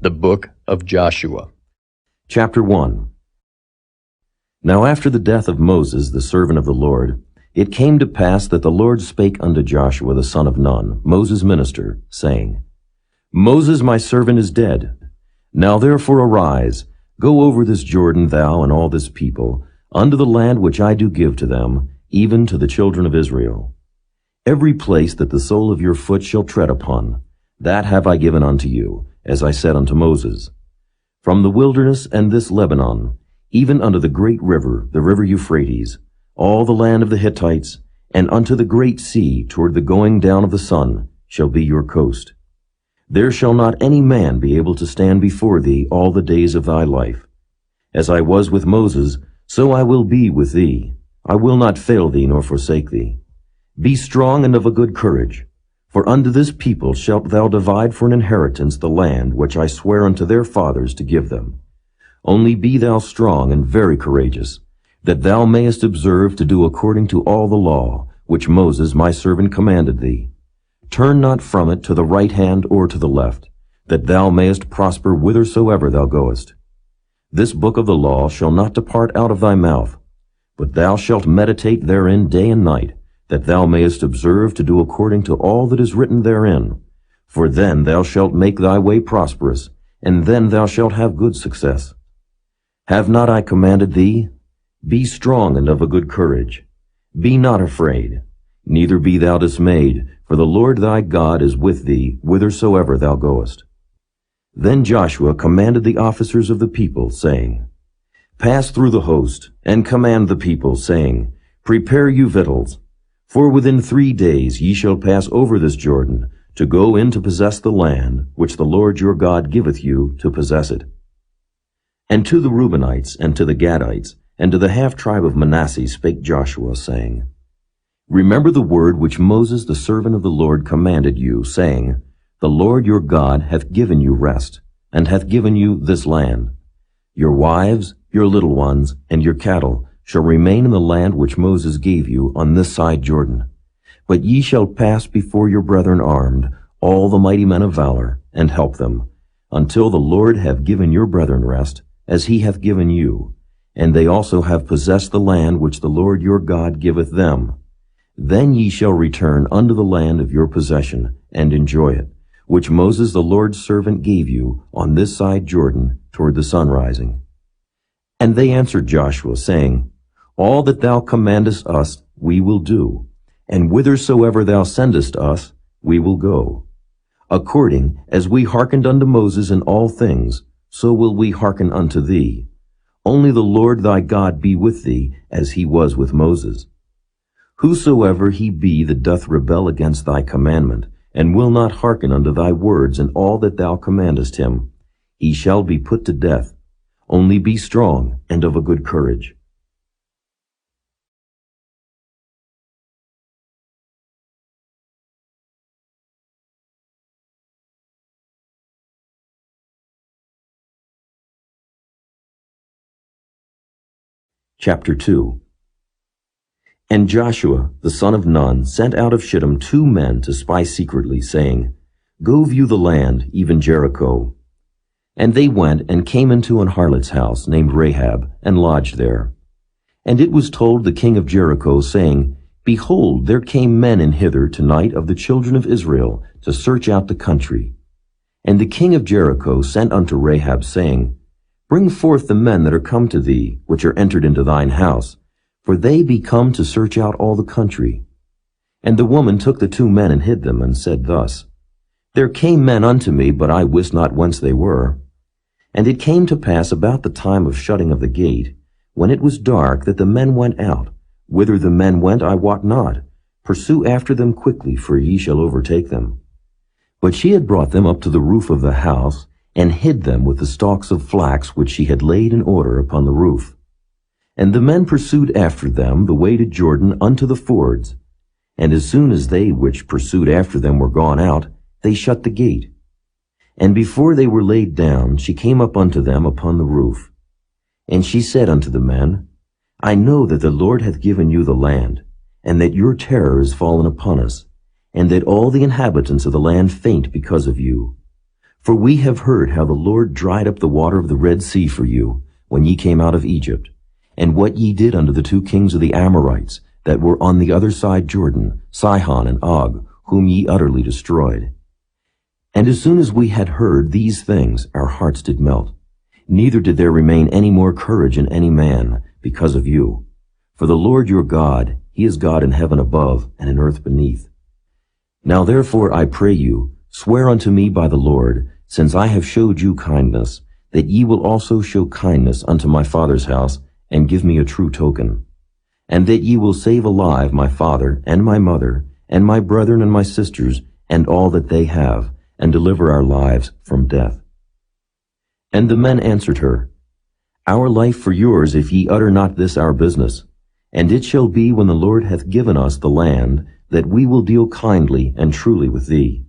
The Book of Joshua. Chapter 1. Now after the death of Moses, the servant of the Lord, it came to pass that the Lord spake unto Joshua the son of Nun, Moses' minister, saying, Moses my servant is dead. Now therefore arise, go over this Jordan, thou and all this people, unto the land which I do give to them, even to the children of Israel. Every place that the sole of your foot shall tread upon, that have I given unto you, as I said unto Moses. From the wilderness and this Lebanon, even unto the great river, the river Euphrates, all the land of the Hittites, and unto the great sea toward the going down of the sun, shall be your coast. There shall not any man be able to stand before thee all the days of thy life. As I was with Moses, so I will be with thee. I will not fail thee nor forsake thee. Be strong and of a good courage. For unto this people shalt thou divide for an inheritance the land which I swear unto their fathers to give them. Only be thou strong and very courageous, that thou mayest observe to do according to all the law which Moses my servant commanded thee. Turn not from it to the right hand or to the left, that thou mayest prosper whithersoever thou goest. This book of the law shall not depart out of thy mouth, but thou shalt meditate therein day and night, that thou mayest observe to do according to all that is written therein. For then thou shalt make thy way prosperous, and then thou shalt have good success. Have not I commanded thee? Be strong and of a good courage. Be not afraid, neither be thou dismayed, for the Lord thy God is with thee whithersoever thou goest. Then Joshua commanded the officers of the people, saying, Pass through the host, and command the people, saying, Prepare you victuals. For within 3 days ye shall pass over this Jordan, to go in to possess the land, which the Lord your God giveth you to possess it. And to the Reubenites, and to the Gadites, and to the half-tribe of Manasseh spake Joshua, saying, Remember the word which Moses the servant of the Lord commanded you, saying, The Lord your God hath given you rest, and hath given you this land. Your wives, your little ones, and your cattle shall remain in the land which Moses gave you on this side Jordan. But ye shall pass before your brethren armed, all the mighty men of valor, and help them, until the Lord have given your brethren rest, as he hath given you, and they also have possessed the land which the Lord your God giveth them. Then ye shall return unto the land of your possession, and enjoy it, which Moses the Lord's servant gave you on this side Jordan toward the sun rising. And they answered Joshua, saying, All that thou commandest us we will do, and whithersoever thou sendest us we will go. According as we hearkened unto Moses in all things, so will we hearken unto thee. Only the Lord thy God be with thee, as he was with Moses. Whosoever he be that doth rebel against thy commandment, and will not hearken unto thy words in all that thou commandest him, he shall be put to death. Only be strong and of a good courage. Chapter 2. And Joshua the son of Nun sent out of Shittim 2 men to spy secretly, saying, Go view the land, even Jericho. And they went and came into an harlot's house named Rahab, and lodged there. And it was told the king of Jericho, saying, Behold, there came men in hither tonight of the children of Israel, to search out the country. And the king of Jericho sent unto Rahab, saying, Bring forth the men that are come to thee, which are entered into thine house, for they be come to search out all the country. And the woman took the 2 men and hid them, and said thus, There came men unto me, but I wist not whence they were. And it came to pass about the time of shutting of the gate, when it was dark, that the men went out. Whither the men went I wot not. Pursue after them quickly, for ye shall overtake them. But she had brought them up to the roof of the house, and hid them with the stalks of flax which she had laid in order upon the roof. And the men pursued after them the way to Jordan unto the fords. And as soon as they which pursued after them were gone out, they shut the gate. And before they were laid down, she came up unto them upon the roof. And she said unto the men, I know that the Lord hath given you the land, and that your terror is fallen upon us, and that all the inhabitants of the land faint because of you. For we have heard how the Lord dried up the water of the Red Sea for you, when ye came out of Egypt, and what ye did unto the 2 kings of the Amorites, that were on the other side Jordan, Sihon and Og, whom ye utterly destroyed. And as soon as we had heard these things, our hearts did melt. Neither did there remain any more courage in any man, because of you. For the Lord your God, he is God in heaven above, and in earth beneath. Now therefore I pray you, swear unto me by the Lord, since I have showed you kindness, that ye will also show kindness unto my father's house, and give me a true token. And that ye will save alive my father, and my mother, and my brethren and my sisters, and all that they have, and deliver our lives from death. And the men answered her, Our life for yours, if ye utter not this our business. And it shall be, when the Lord hath given us the land, that we will deal kindly and truly with thee.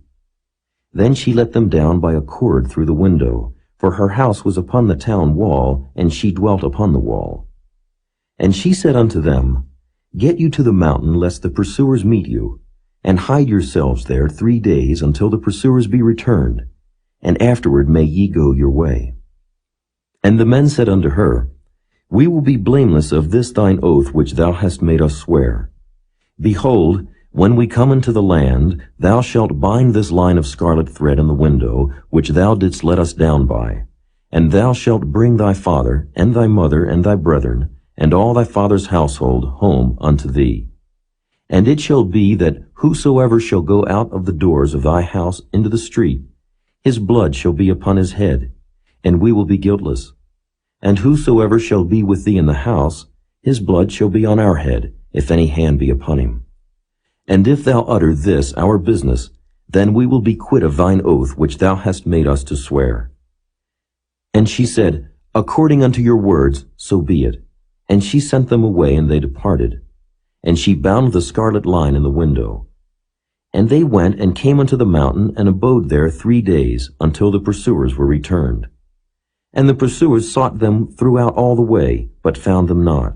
Then she let them down by a cord through the window, for her house was upon the town wall, and she dwelt upon the wall. And she said unto them, Get you to the mountain, lest the pursuers meet you, and hide yourselves there 3 days, until the pursuers be returned, and afterward may ye go your way. And the men said unto her, We will be blameless of this thine oath which thou hast made us swear. Behold, when we come into the land, thou shalt bind this line of scarlet thread in the window, which thou didst let us down by. And thou shalt bring thy father, and thy mother, and thy brethren, and all thy father's household home unto thee. And it shall be that whosoever shall go out of the doors of thy house into the street, his blood shall be upon his head, and we will be guiltless. And whosoever shall be with thee in the house, his blood shall be on our head, if any hand be upon him. And if thou utter this our business, then we will be quit of thine oath which thou hast made us to swear. And she said, According unto your words, so be it. And she sent them away, and they departed. And she bound the scarlet line in the window. And they went and came unto the mountain, and abode there 3 days, until the pursuers were returned. And the pursuers sought them throughout all the way, but found them not.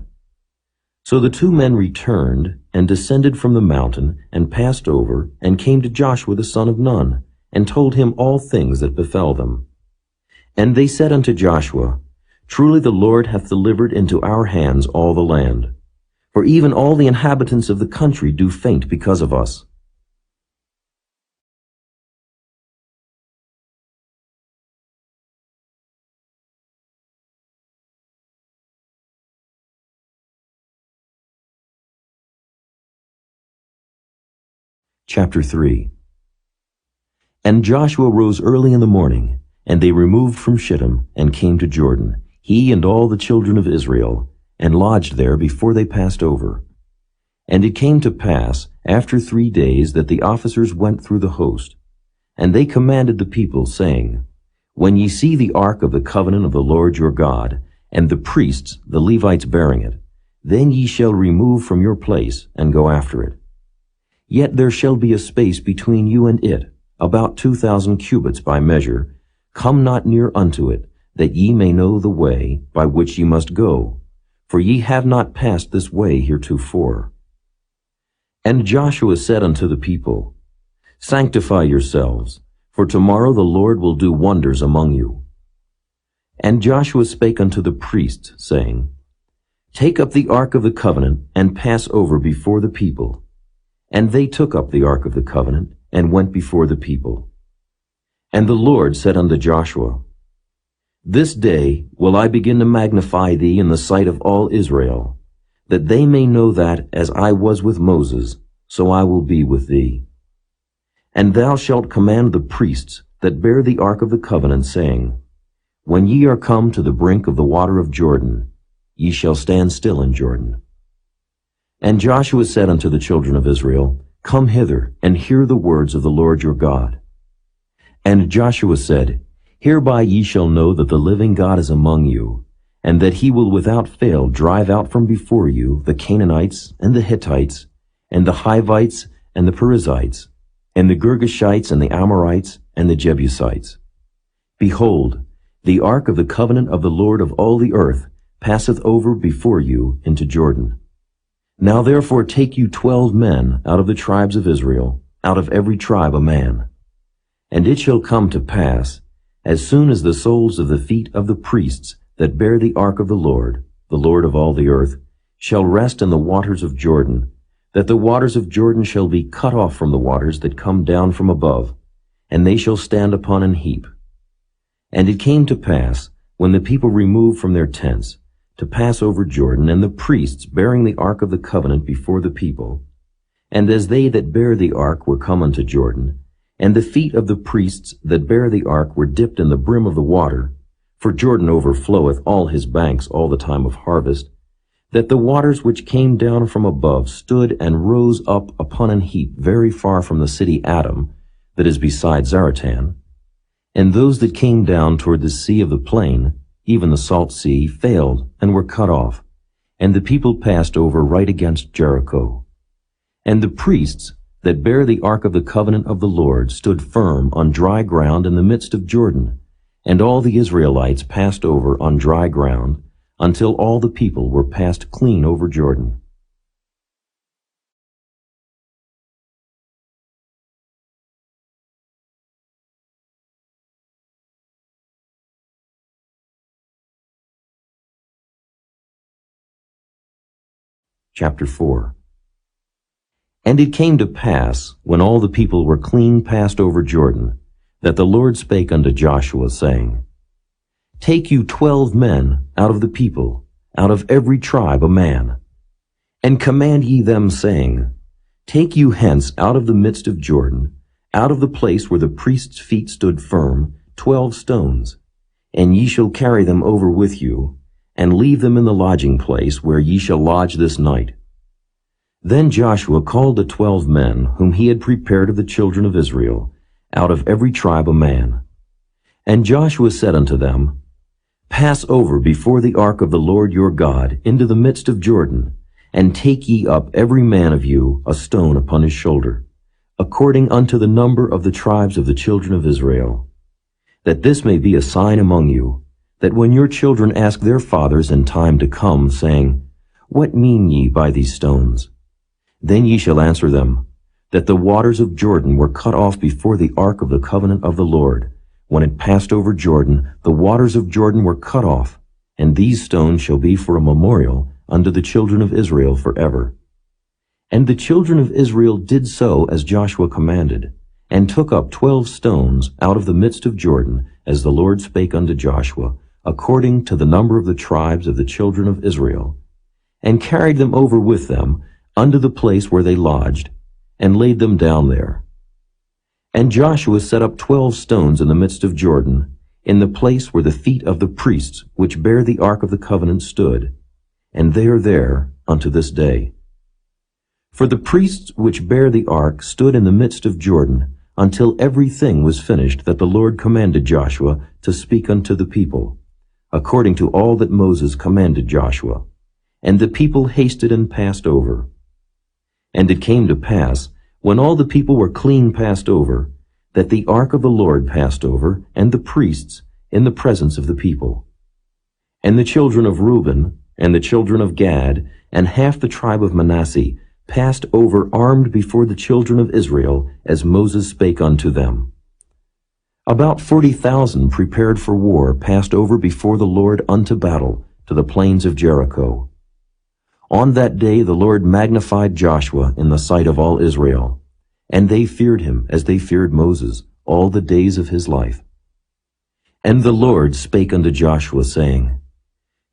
So the 2 men returned, and descended from the mountain, and passed over, and came to Joshua the son of Nun, and told him all things that befell them. And they said unto Joshua, Truly the Lord hath delivered into our hands all the land. For even all the inhabitants of the country do faint because of us. Chapter 3. And Joshua rose early in the morning, and they removed from Shittim, and came to Jordan, he and all the children of Israel, and lodged there before they passed over. And it came to pass, after 3 days, that the officers went through the host. And they commanded the people, saying, When ye see the ark of the covenant of the Lord your God, and the priests, the Levites, bearing it, then ye shall remove from your place, and go after it. Yet there shall be a space between you and it, about 2,000 cubits by measure. Come not near unto it, that ye may know the way by which ye must go, for ye have not passed this way heretofore. And Joshua said unto the people, Sanctify yourselves, for tomorrow the Lord will do wonders among you. And Joshua spake unto the priests, saying, Take up the ark of the covenant, and pass over before the people. And they took up the ark of the covenant, and went before the people. And the Lord said unto Joshua, This day will I begin to magnify thee in the sight of all Israel, that they may know that, as I was with Moses, so I will be with thee. And thou shalt command the priests that bear the ark of the covenant, saying, When ye are come to the brink of the water of Jordan, ye shall stand still in Jordan. And Joshua said unto the children of Israel, Come hither, and hear the words of the Lord your God. And Joshua said, Hereby ye shall know that the living God is among you, and that he will without fail drive out from before you the Canaanites, and the Hittites, and the Hivites, and the Perizzites, and the Girgashites, and the Amorites, and the Jebusites. Behold, the ark of the covenant of the Lord of all the earth passeth over before you into Jordan. Now therefore take you 12 men out of the tribes of Israel, out of every tribe a man. And it shall come to pass, as soon as the soles of the feet of the priests that bear the ark of the Lord of all the earth, shall rest in the waters of Jordan, that the waters of Jordan shall be cut off from the waters that come down from above, and they shall stand upon an heap. And it came to pass, when the people removed from their tents, to pass over Jordan, and the priests bearing the ark of the covenant before the people, and as they that bear the ark were come unto Jordan, and the feet of the priests that bear the ark were dipped in the brim of the water, for Jordan overfloweth all his banks all the time of harvest, that the waters which came down from above stood and rose up upon an heap very far from the city Adam, that is beside Zaratan. And those that came down toward the sea of the plain, even the salt sea, failed and were cut off, and the people passed over right against Jericho. And the priests that bear the ark of the covenant of the Lord stood firm on dry ground in the midst of Jordan, and all the Israelites passed over on dry ground, until all the people were passed clean over Jordan. Chapter 4. And it came to pass, when all the people were clean passed over Jordan, that the Lord spake unto Joshua, saying, Take you 12 men out of the people, out of every tribe a man, and command ye them, saying, Take you hence out of the midst of Jordan, out of the place where the priest's feet stood firm, 12 stones, and ye shall carry them over with you, and leave them in the lodging place where ye shall lodge this night. Then Joshua called the 12 men whom he had prepared of the children of Israel, out of every tribe a man. And Joshua said unto them, Pass over before the ark of the Lord your God into the midst of Jordan, and take ye up every man of you a stone upon his shoulder, according unto the number of the tribes of the children of Israel, that this may be a sign among you, that when your children ask their fathers in time to come, saying, What mean ye by these stones? Then ye shall answer them, that the waters of Jordan were cut off before the ark of the covenant of the Lord. When it passed over Jordan, the waters of Jordan were cut off, and these stones shall be for a memorial unto the children of Israel forever. And the children of Israel did so as Joshua commanded, and took up 12 stones out of the midst of Jordan, as the Lord spake unto Joshua, according to the number of the tribes of the children of Israel, and carried them over with them unto the place where they lodged, and laid them down there. And Joshua set up 12 stones in the midst of Jordan, in the place where the feet of the priests which bear the ark of the covenant stood, and they are there unto this day. For the priests which bear the ark stood in the midst of Jordan, until everything was finished that the Lord commanded Joshua to speak unto the people, according to all that Moses commanded Joshua. And the people hasted and passed over. And it came to pass, when all the people were clean passed over, that the ark of the Lord passed over, and the priests, in the presence of the people. And the children of Reuben, and the children of Gad, and half the tribe of Manasseh, passed over armed before the children of Israel, as Moses spake unto them. About 40,000 prepared for war passed over before the Lord unto battle, to the plains of Jericho. On that day the Lord magnified Joshua in the sight of all Israel, and they feared him as they feared Moses all the days of his life. And the Lord spake unto Joshua, saying,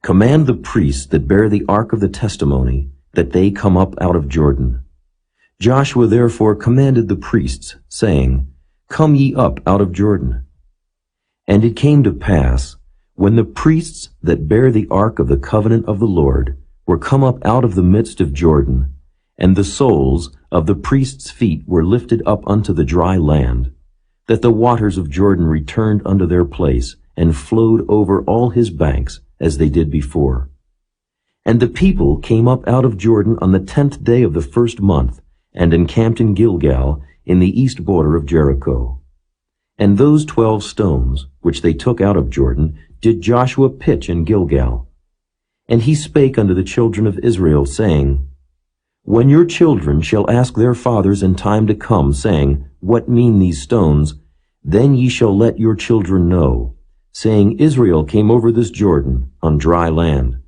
Command the priests that bear the ark of the testimony, that they come up out of Jordan. Joshua therefore commanded the priests, saying, Come ye up out of Jordan. And it came to pass, when the priests that bear the ark of the covenant of the Lord were come up out of the midst of Jordan, and the soles of the priests' feet were lifted up unto the dry land, that the waters of Jordan returned unto their place, and flowed over all his banks, as they did before. And the people came up out of Jordan on the 10th day of the first month, and encamped in Gilgal, in the east border of Jericho. And those 12 stones, which they took out of Jordan, did Joshua pitch in Gilgal. And he spake unto the children of Israel, saying, When your children shall ask their fathers in time to come, saying, What mean these stones? Then ye shall let your children know, saying, Israel came over this Jordan on dry land.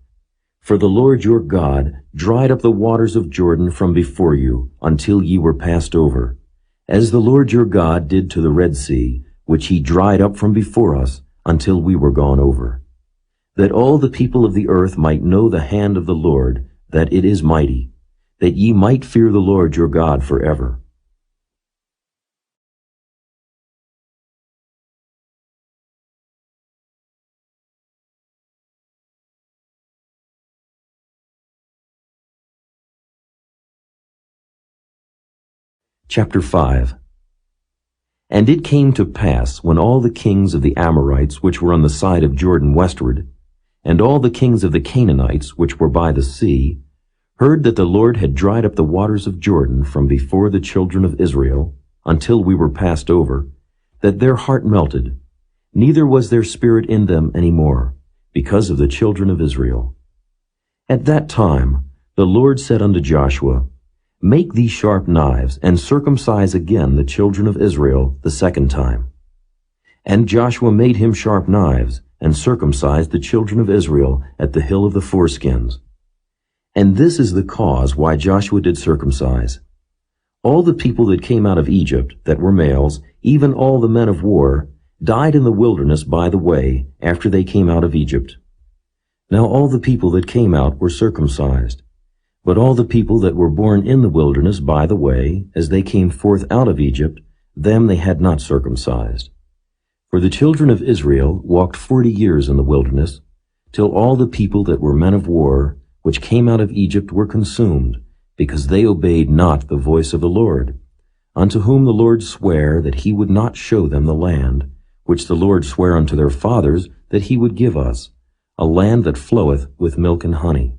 For the Lord your God dried up the waters of Jordan from before you until ye were passed over, as the Lord your God did to the Red Sea, which he dried up from before us until we were gone over. That all the people of the earth might know the hand of the Lord, that it is mighty, that ye might fear the Lord your God forever. Chapter 5. And it came to pass, when all the kings of the Amorites which were on the side of Jordan westward, and all the kings of the Canaanites which were by the sea, heard that the Lord had dried up the waters of Jordan from before the children of Israel, until we were passed over, that their heart melted, neither was their spirit in them any more, because of the children of Israel. At that time the Lord said unto Joshua, Make thee sharp knives, and circumcise again the children of Israel the second time. And Joshua made him sharp knives, and circumcised the children of Israel at the hill of the foreskins. And this is the cause why Joshua did circumcise. All the people that came out of Egypt, that were males, even all the men of war, died in the wilderness by the way, after they came out of Egypt. Now all the people that came out were circumcised. But all the people that were born in the wilderness by the way, as they came forth out of Egypt, them they had not circumcised. For the children of Israel walked 40 years in the wilderness, till all the people that were men of war, which came out of Egypt, were consumed, because they obeyed not the voice of the Lord, unto whom the Lord sware that he would not show them the land, which the Lord sware unto their fathers that he would give us, a land that floweth with milk and honey.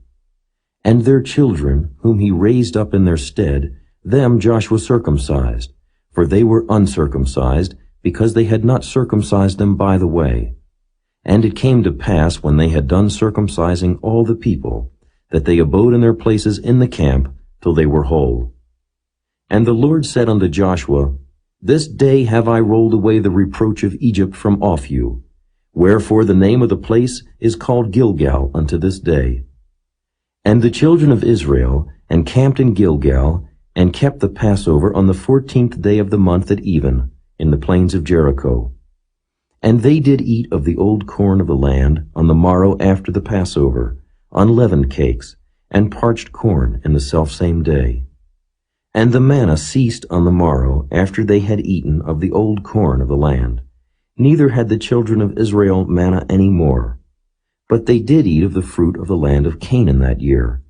And their children, whom he raised up in their stead, them Joshua circumcised, for they were uncircumcised, because they had not circumcised them by the way. And it came to pass, when they had done circumcising all the people, that they abode in their places in the camp till they were whole. And the Lord said unto Joshua, This day have I rolled away the reproach of Egypt from off you. Wherefore the name of the place is called Gilgal unto this day. And the children of Israel encamped in Gilgal, and kept the Passover on the 14th day of the month at even, in the plains of Jericho. And they did eat of the old corn of the land on the morrow after the Passover, unleavened cakes, and parched corn in the selfsame day. And the manna ceased on the morrow after they had eaten of the old corn of the land. Neither had the children of Israel manna any more. But they did eat of the fruit of the land of Canaan that year.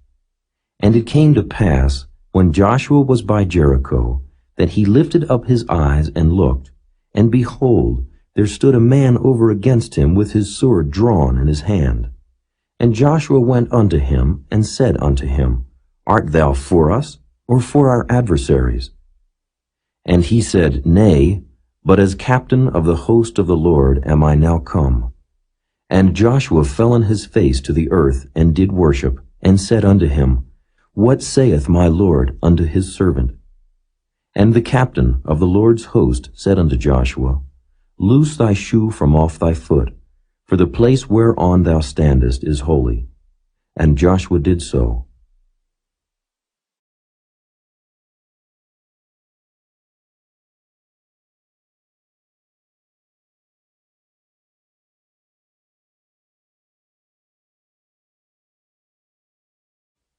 And it came to pass, when Joshua was by Jericho, that he lifted up his eyes and looked, and behold, there stood a man over against him with his sword drawn in his hand. And Joshua went unto him, and said unto him, Art thou for us, or for our adversaries? And he said, Nay, but as captain of the host of the Lord am I now come. And Joshua fell on his face to the earth, and did worship, and said unto him, What saith my Lord unto his servant? And the captain of the Lord's host said unto Joshua, Loose thy shoe from off thy foot, for the place whereon thou standest is holy. And Joshua did so.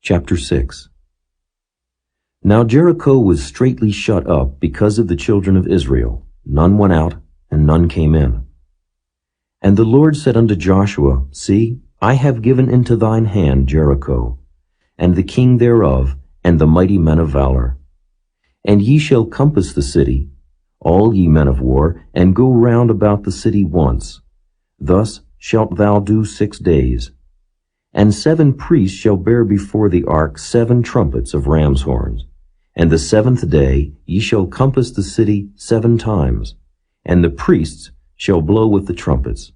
Chapter 6. Now Jericho was straitly shut up because of the children of Israel. None went out, and none came in. And the Lord said unto Joshua, See, I have given into thine hand Jericho, and the king thereof, and the mighty men of valor. And ye shall compass the city, all ye men of war, and go round about the city once. Thus shalt thou do 6 days. And 7 priests shall bear before the ark 7 trumpets of ram's horns. And the 7th day ye shall compass the city 7 times, and the priests shall blow with the trumpets.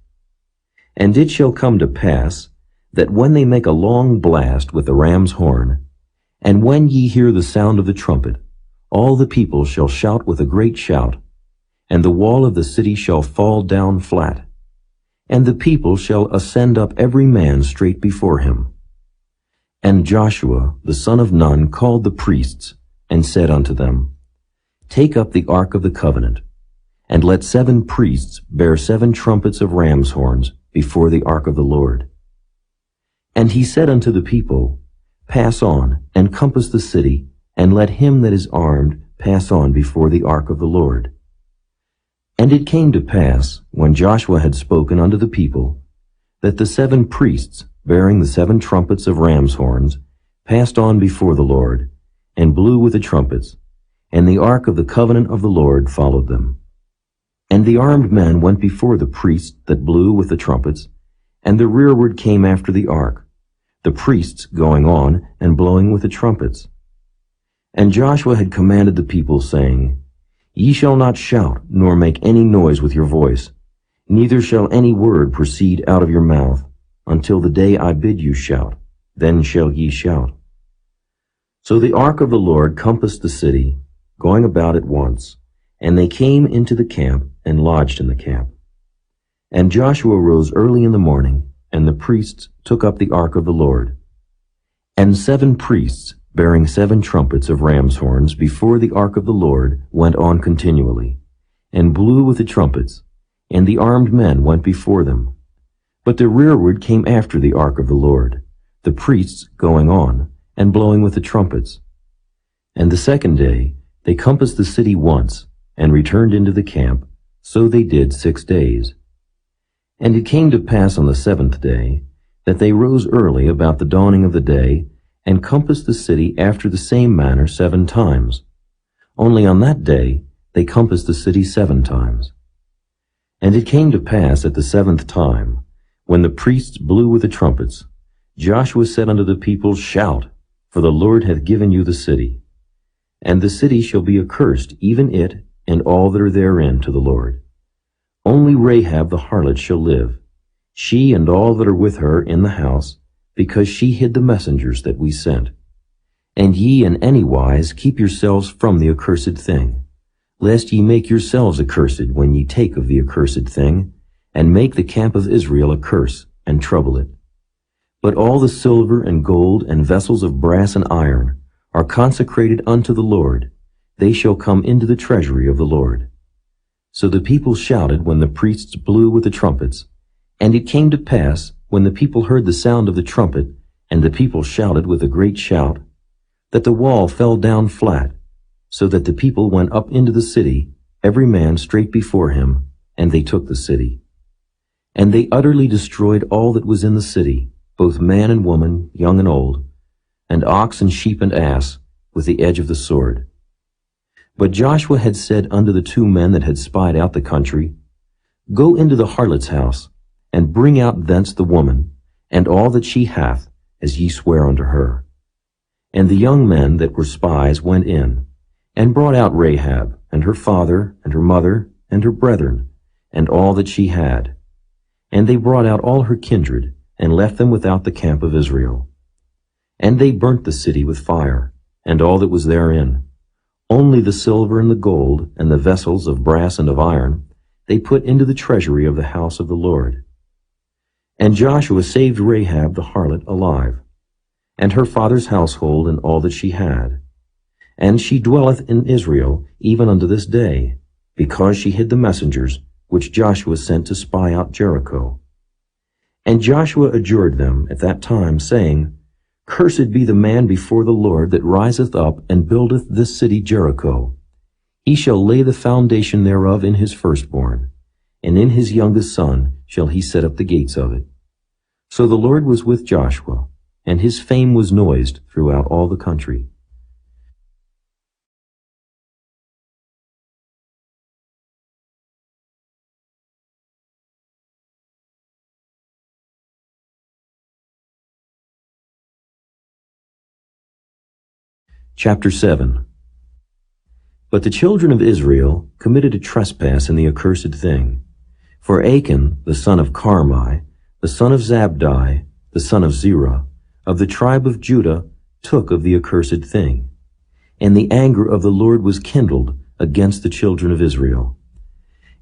And it shall come to pass, that when they make a long blast with the ram's horn, and when ye hear the sound of the trumpet, all the people shall shout with a great shout, and the wall of the city shall fall down flat, and the people shall ascend up every man straight before him. And Joshua the son of Nun called the priests, and said unto them, Take up the ark of the covenant, and let 7 priests bear 7 trumpets of ram's horns before the ark of the Lord. And he said unto the people, Pass on, and compass the city, and let him that is armed pass on before the ark of the Lord. And it came to pass, when Joshua had spoken unto the people, that the 7 priests, bearing the 7 trumpets of ram's horns, passed on before the Lord, and blew with the trumpets, and the ark of the covenant of the Lord followed them. And the armed men went before the priests that blew with the trumpets, and the rearward came after the ark, the priests going on and blowing with the trumpets. And Joshua had commanded the people, saying, Ye shall not shout, nor make any noise with your voice, neither shall any word proceed out of your mouth, until the day I bid you shout, then shall ye shout. So the ark of the Lord compassed the city, going about it once, and they came into the camp and lodged in the camp. And Joshua rose early in the morning, and the priests took up the ark of the Lord. And 7 priests, bearing 7 trumpets of ram's horns before the ark of the Lord, went on continually, and blew with the trumpets, and the armed men went before them. But the rearward came after the ark of the Lord, the priests going on, and blowing with the trumpets. And the 2nd day they compassed the city once, and returned into the camp, so they did 6 days. And it came to pass on the 7th day, that they rose early about the dawning of the day, and compassed the city after the same manner 7 times. Only on that day they compassed the city 7 times. And it came to pass at the 7th time, when the priests blew with the trumpets, Joshua said unto the people, Shout, for the Lord hath given you the city. And the city shall be accursed, even it, and all that are therein, to the Lord. Only Rahab the harlot shall live, she and all that are with her in the house, because she hid the messengers that we sent. And ye in any wise keep yourselves from the accursed thing, lest ye make yourselves accursed when ye take of the accursed thing, and make the camp of Israel a curse, and trouble it. But all the silver and gold and vessels of brass and iron are consecrated unto the Lord. They shall come into the treasury of the Lord. So the people shouted when the priests blew with the trumpets. And it came to pass, when the people heard the sound of the trumpet, and the people shouted with a great shout, that the wall fell down flat, so that the people went up into the city, every man straight before him, and they took the city. And they utterly destroyed all that was in the city, both man and woman, young and old, and ox and sheep and ass, with the edge of the sword. But Joshua had said unto the 2 men that had spied out the country, Go into the harlot's house, and bring out thence the woman, and all that she hath, as ye swear unto her. And the young men that were spies went in, and brought out Rahab, and her father, and her mother, and her brethren, and all that she had. And they brought out all her kindred, and left them without the camp of Israel. And they burnt the city with fire, and all that was therein. Only the silver and the gold, and the vessels of brass and of iron, they put into the treasury of the house of the Lord. And Joshua saved Rahab the harlot alive, and her father's household and all that she had. And she dwelleth in Israel even unto this day, because she hid the messengers which Joshua sent to spy out Jericho. And Joshua adjured them at that time, saying, Cursed be the man before the Lord that riseth up and buildeth this city Jericho. He shall lay the foundation thereof in his firstborn, and in his youngest son shall he set up the gates of it. So the Lord was with Joshua, and his fame was noised throughout all the country. Chapter 7. But the children of Israel committed a trespass in the accursed thing. For Achan, the son of Carmi, the son of Zabdi, the son of Zerah, of the tribe of Judah, took of the accursed thing. And the anger of the Lord was kindled against the children of Israel.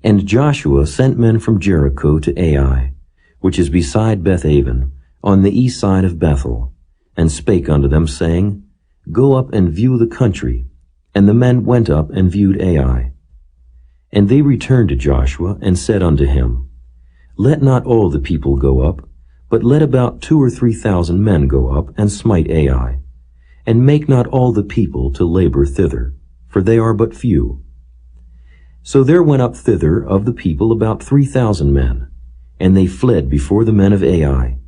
And Joshua sent men from Jericho to Ai, which is beside Bethaven, on the east side of Bethel, and spake unto them, saying, Go up and view the country. And the men went up and viewed Ai. And they returned to Joshua, and said unto him, Let not all the people go up, but let about 2,000 or 3,000 men go up, and smite Ai. And make not all the people to labor thither, for they are but few. So there went up thither of the people about 3,000 men, and they fled before the men of Ai.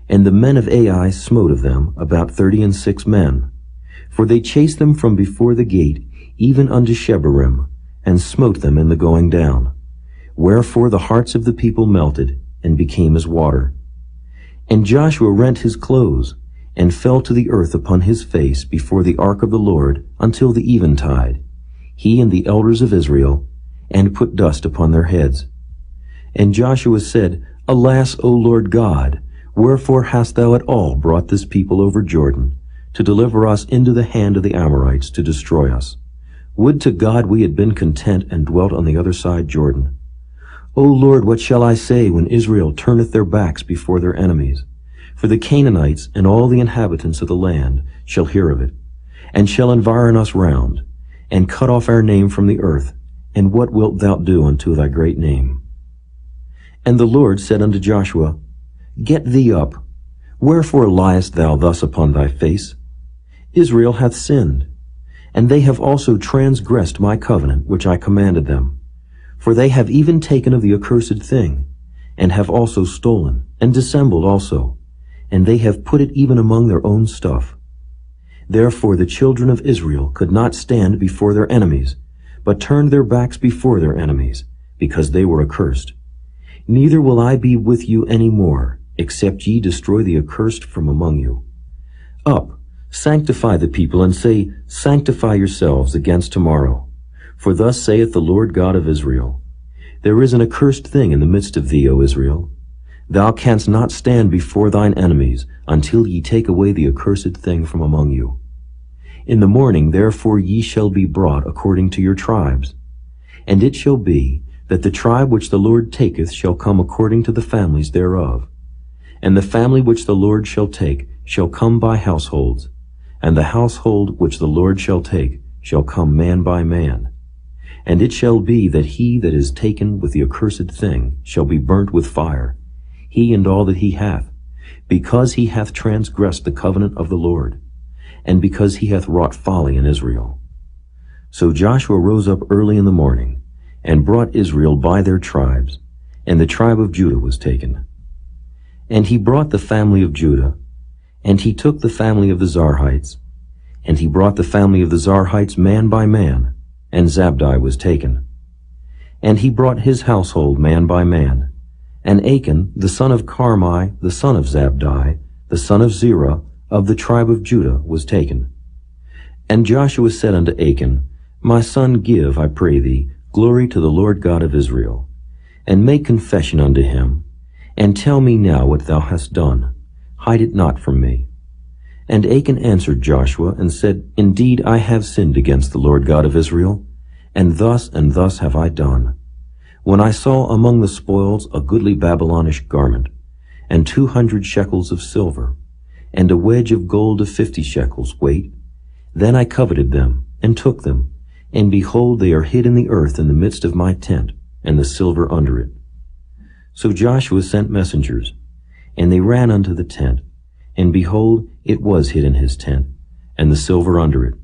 And the men of Ai smote of them about 36 men, for they chased them from before the gate, even unto Shebarim, and smote them in the going down. Wherefore the hearts of the people melted, and became as water. And Joshua rent his clothes, and fell to the earth upon his face before the ark of the Lord until the eventide, he and the elders of Israel, and put dust upon their heads. And Joshua said, Alas, O Lord God, wherefore hast thou at all brought this people over Jordan, to deliver us into the hand of the Amorites to destroy us? Would to God we had been content and dwelt on the other side Jordan. O Lord, what shall I say when Israel turneth their backs before their enemies? For the Canaanites and all the inhabitants of the land shall hear of it, and shall environ us round, and cut off our name from the earth. And what wilt thou do unto thy great name? And the Lord said unto Joshua, Get thee up. Wherefore liest thou thus upon thy face? Israel hath sinned, and they have also transgressed my covenant which I commanded them. For they have even taken of the accursed thing, and have also stolen, and dissembled also, and they have put it even among their own stuff. Therefore the children of Israel could not stand before their enemies, but turned their backs before their enemies, because they were accursed. Neither will I be with you any more, except ye destroy the accursed from among you. Up, sanctify the people, and say, Sanctify yourselves against tomorrow. For thus saith the Lord God of Israel, There is an accursed thing in the midst of thee, O Israel. Thou canst not stand before thine enemies, until ye take away the accursed thing from among you. In the morning therefore ye shall be brought according to your tribes. And it shall be, that the tribe which the Lord taketh shall come according to the families thereof. And the family which the Lord shall take shall come by households, and the household which the Lord shall take shall come man by man. And it shall be that he that is taken with the accursed thing shall be burnt with fire, he and all that he hath, because he hath transgressed the covenant of the Lord, and because he hath wrought folly in Israel. So Joshua rose up early in the morning, and brought Israel by their tribes, and the tribe of Judah was taken. And he brought the family of Judah, and he took the family of the Zarhites, and he brought the family of the Zarhites man by man, and Zabdi was taken. And he brought his household man by man, and Achan, the son of Carmi, the son of Zabdi, the son of Zerah, of the tribe of Judah, was taken. And Joshua said unto Achan, My son, give, I pray thee, glory to the Lord God of Israel, and make confession unto him, and tell me now what thou hast done. Hide it not from me. And Achan answered Joshua, and said, Indeed, I have sinned against the Lord God of Israel, and thus have I done. When I saw among the spoils a goodly Babylonish garment, and 200 shekels of silver, and a wedge of gold of 50 shekels weight, then I coveted them, and took them, and behold, they are hid in the earth in the midst of my tent, and the silver under it. So Joshua sent messengers, and they ran unto the tent, and behold, it was hid in his tent, and the silver under it.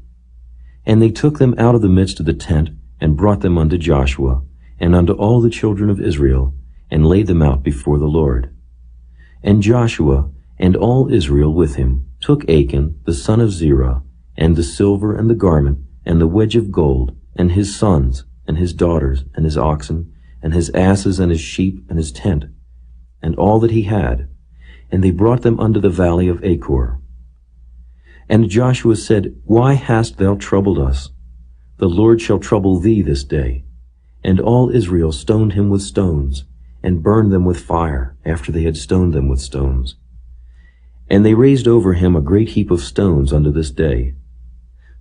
And they took them out of the midst of the tent, and brought them unto Joshua, and unto all the children of Israel, and laid them out before the Lord. And Joshua, and all Israel with him, took Achan, the son of Zerah, and the silver, and the garment, and the wedge of gold, and his sons, and his daughters, and his oxen, and his asses, and his sheep, and his tent, and all that he had, and they brought them unto the valley of Achor. And Joshua said, Why hast thou troubled us? The Lord shall trouble thee this day. And all Israel stoned him with stones, and burned them with fire, after they had stoned them with stones. And they raised over him a great heap of stones unto this day.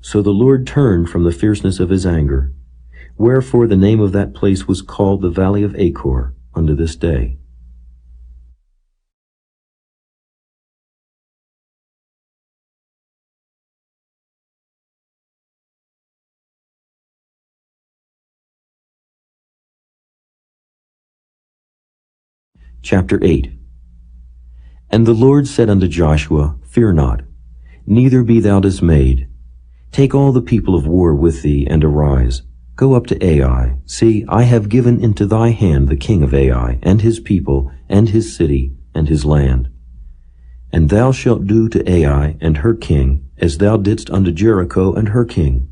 So the Lord turned from the fierceness of his anger, wherefore the name of that place was called the Valley of Achor unto this day. Chapter 8. And the Lord said unto Joshua, Fear not, neither be thou dismayed. Take all the people of war with thee, and arise. Go up to Ai. See, I have given into thy hand the king of Ai, and his people, and his city, and his land. And thou shalt do to Ai and her king, as thou didst unto Jericho and her king.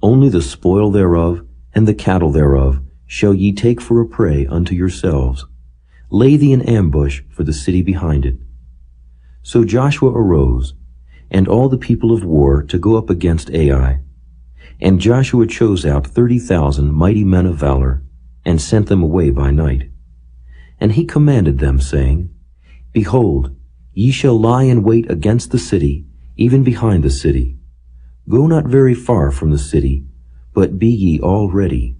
Only the spoil thereof, and the cattle thereof, shall ye take for a prey unto yourselves. Lay thee in ambush for the city behind it. So Joshua arose, and all the people of war to go up against Ai. And Joshua chose out 30,000 mighty men of valor, and sent them away by night. And he commanded them, saying, Behold, ye shall lie in wait against the city, even behind the city. Go not very far from the city, but be ye all ready.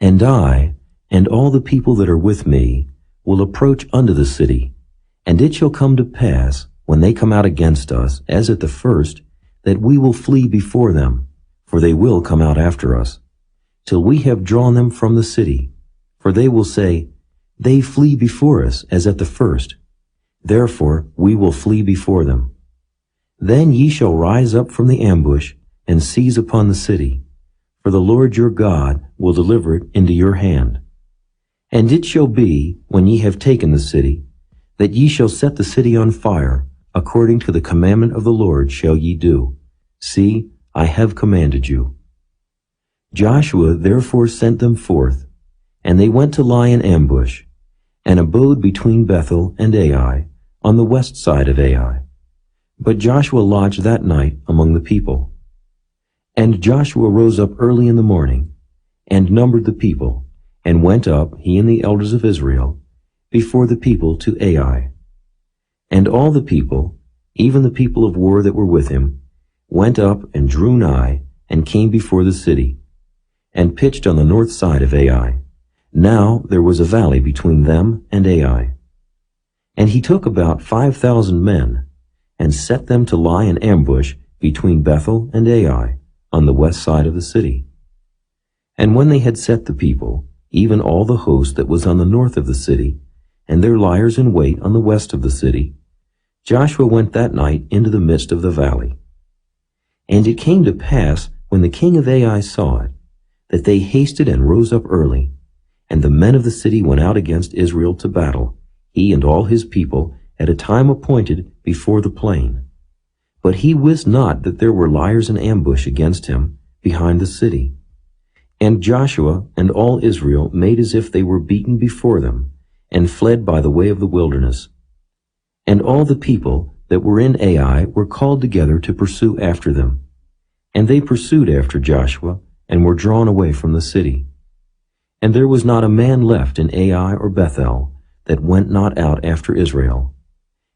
And I, and all the people that are with me, will approach unto the city, and it shall come to pass, when they come out against us, as at the first, that we will flee before them, for they will come out after us, till we have drawn them from the city. For they will say, They flee before us, as at the first. Therefore we will flee before them. Then ye shall rise up from the ambush, and seize upon the city, for the Lord your God will deliver it into your hand. And it shall be, when ye have taken the city, that ye shall set the city on fire, according to the commandment of the Lord shall ye do. See, I have commanded you. Joshua therefore sent them forth, and they went to lie in ambush, and abode between Bethel and Ai, on the west side of Ai. But Joshua lodged that night among the people. And Joshua rose up early in the morning, and numbered the people, and went up, he and the elders of Israel, before the people to Ai. And all the people, even the people of war that were with him, went up and drew nigh, and came before the city, and pitched on the north side of Ai. Now there was a valley between them and Ai. And he took about 5,000 men, and set them to lie in ambush between Bethel and Ai, on the west side of the city. And when they had set the people, even all the host that was on the north of the city, and their liers in wait on the west of the city, Joshua went that night into the midst of the valley. And it came to pass, when the king of Ai saw it, that they hasted and rose up early, and the men of the city went out against Israel to battle, he and all his people, at a time appointed before the plain. But he wist not that there were liers in ambush against him behind the city. And Joshua and all Israel made as if they were beaten before them, and fled by the way of the wilderness. And all the people that were in Ai were called together to pursue after them. And they pursued after Joshua, and were drawn away from the city. And there was not a man left in Ai or Bethel that went not out after Israel.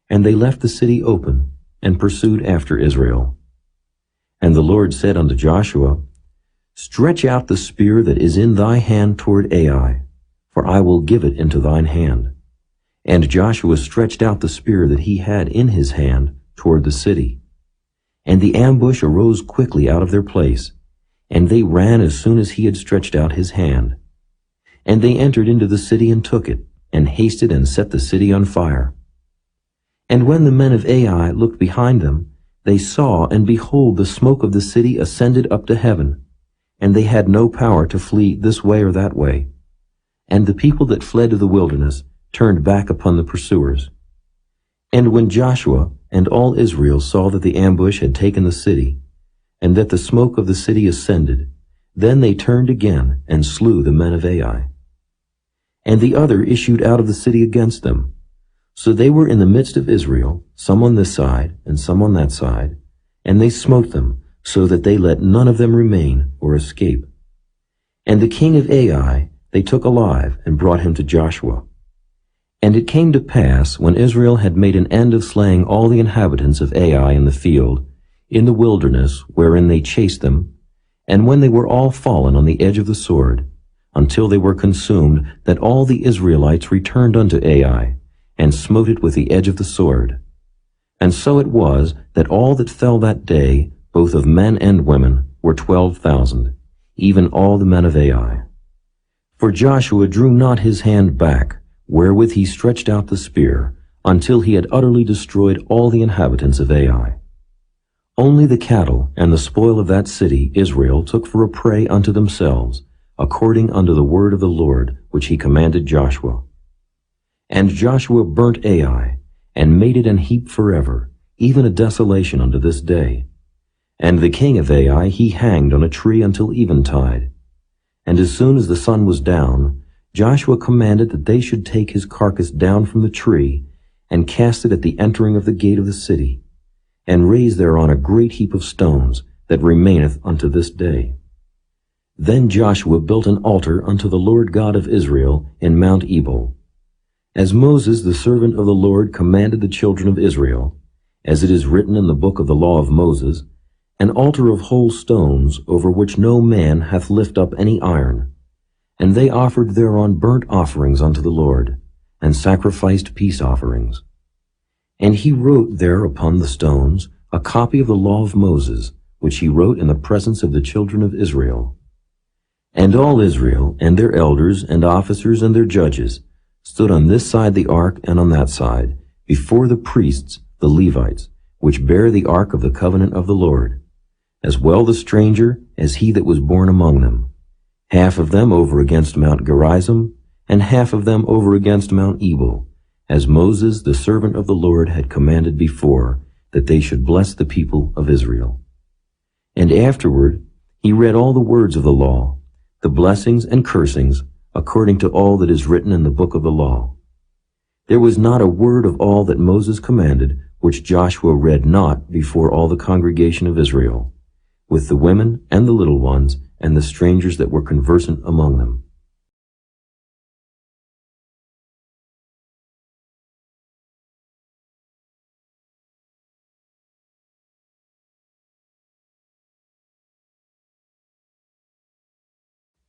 And they left the city open, and pursued after Israel. And the Lord said unto Joshua, Stretch out the spear that is in thy hand toward Ai, for I will give it into thine hand. And Joshua stretched out the spear that he had in his hand toward the city. And the ambush arose quickly out of their place, and they ran as soon as he had stretched out his hand. And they entered into the city and took it, and hasted and set the city on fire. And when the men of Ai looked behind them, they saw, and behold, the smoke of the city ascended up to heaven, and they had no power to flee this way or that way. And the people that fled to the wilderness turned back upon the pursuers. And when Joshua and all Israel saw that the ambush had taken the city, and that the smoke of the city ascended, then they turned again and slew the men of Ai. And the other issued out of the city against them. So they were in the midst of Israel, some on this side and some on that side, and they smote them, so that they let none of them remain or escape. And the king of Ai they took alive and brought him to Joshua. And it came to pass, when Israel had made an end of slaying all the inhabitants of Ai in the field, in the wilderness wherein they chased them, And when they were all fallen on the edge of the sword, until they were consumed, that all the Israelites returned unto Ai, and smote it with the edge of the sword. And so it was that all that fell that day, both of men and women, were 12,000, even all the men of Ai. For Joshua drew not his hand back, wherewith he stretched out the spear, until he had utterly destroyed all the inhabitants of Ai. Only the cattle and the spoil of that city Israel took for a prey unto themselves, according unto the word of the Lord, which he commanded Joshua. And Joshua burnt Ai, and made it an heap forever, even a desolation unto this day. And the king of Ai he hanged on a tree until eventide. And as soon as the sun was down, Joshua commanded that they should take his carcass down from the tree, and cast it at the entering of the gate of the city, and raise thereon a great heap of stones, that remaineth unto this day. Then Joshua built an altar unto the Lord God of Israel in Mount Ebal, as Moses the servant of the Lord commanded the children of Israel, as it is written in the book of the law of Moses, an altar of whole stones, over which no man hath lift up any iron. And they offered thereon burnt offerings unto the Lord, and sacrificed peace offerings. And he wrote there upon the stones a copy of the law of Moses, which he wrote in the presence of the children of Israel. And all Israel, and their elders, and officers, and their judges, stood on this side the ark and on that side, before the priests, the Levites, which bear the ark of the covenant of the Lord, as well the stranger as he that was born among them, half of them over against Mount Gerizim, and half of them over against Mount Ebal, as Moses the servant of the Lord had commanded before, that they should bless the people of Israel. And afterward he read all the words of the law, the blessings and cursings, according to all that is written in the book of the law. There was not a word of all that Moses commanded, which Joshua read not before all the congregation of Israel, with the women and the little ones, and the strangers that were conversant among them.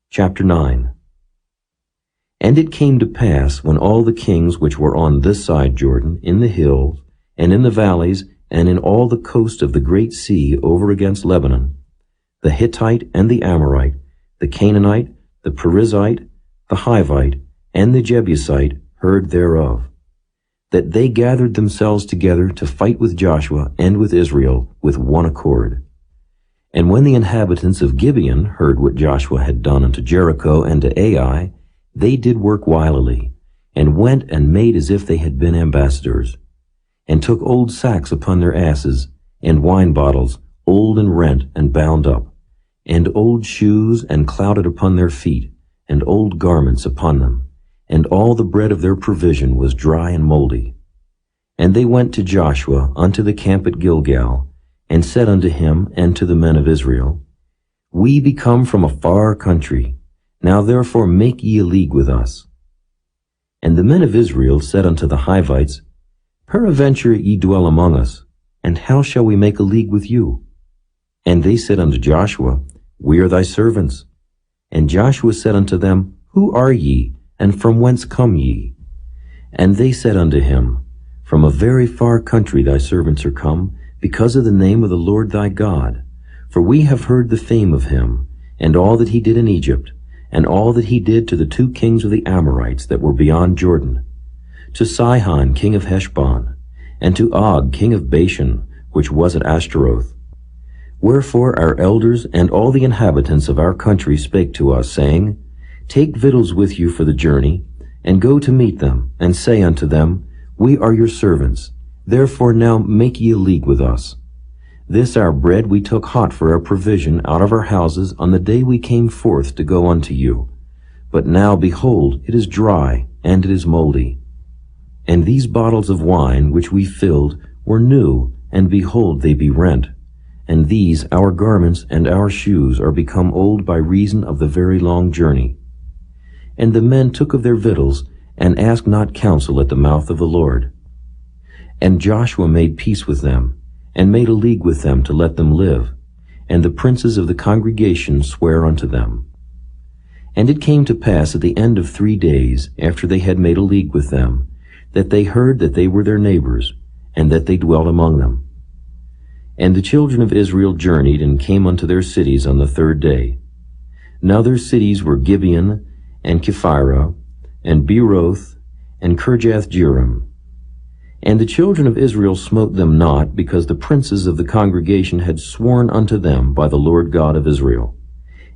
Chapter 9. And it came to pass, when all the kings which were on this side Jordan, in the hills, and in the valleys, and in all the coast of the great sea over against Lebanon, the Hittite and the Amorite, the Canaanite, the Perizzite, the Hivite, and the Jebusite heard thereof, that they gathered themselves together to fight with Joshua and with Israel with one accord. And when the inhabitants of Gibeon heard what Joshua had done unto Jericho and to Ai, they did work wilily, and went and made as if they had been ambassadors, and took old sacks upon their asses, and wine bottles, old and rent and bound up, and old shoes and clouded upon their feet, and old garments upon them, and all the bread of their provision was dry and moldy. And they went to Joshua unto the camp at Gilgal, and said unto him and to the men of Israel, We be come from a far country, now therefore make ye a league with us. And the men of Israel said unto the Hivites, Peradventure ye dwell among us, and how shall we make a league with you? And they said unto Joshua, We are thy servants. And Joshua said unto them, Who are ye, and from whence come ye? And they said unto him, From a very far country thy servants are come, because of the name of the Lord thy God. For we have heard the fame of him, and all that he did in Egypt, and all that he did to the 2 kings of the Amorites that were beyond Jordan, to Sihon king of Heshbon, and to Og king of Bashan, which was at Ashtaroth. Wherefore our elders and all the inhabitants of our country spake to us, saying, Take victuals with you for the journey, and go to meet them, and say unto them, We are your servants, therefore now make ye a league with us. This our bread we took hot for our provision out of our houses on the day we came forth to go unto you. But now, behold, it is dry, and it is moldy. And these bottles of wine which we filled were new, and behold, they be rent. And these, our garments and our shoes, are become old by reason of the very long journey. And the men took of their victuals, and asked not counsel at the mouth of the Lord. And Joshua made peace with them, and made a league with them to let them live. and the princes of the congregation sware unto them. And it came to pass at the end of 3 days, after they had made a league with them, that they heard that they were their neighbors, and that they dwelt among them. And the children of Israel journeyed and came unto their cities on the 3rd day. Now their cities were Gibeon, and Kephirah, and Beeroth, and Kirjath-jearim. And the children of Israel smote them not, because the princes of the congregation had sworn unto them by the Lord God of Israel.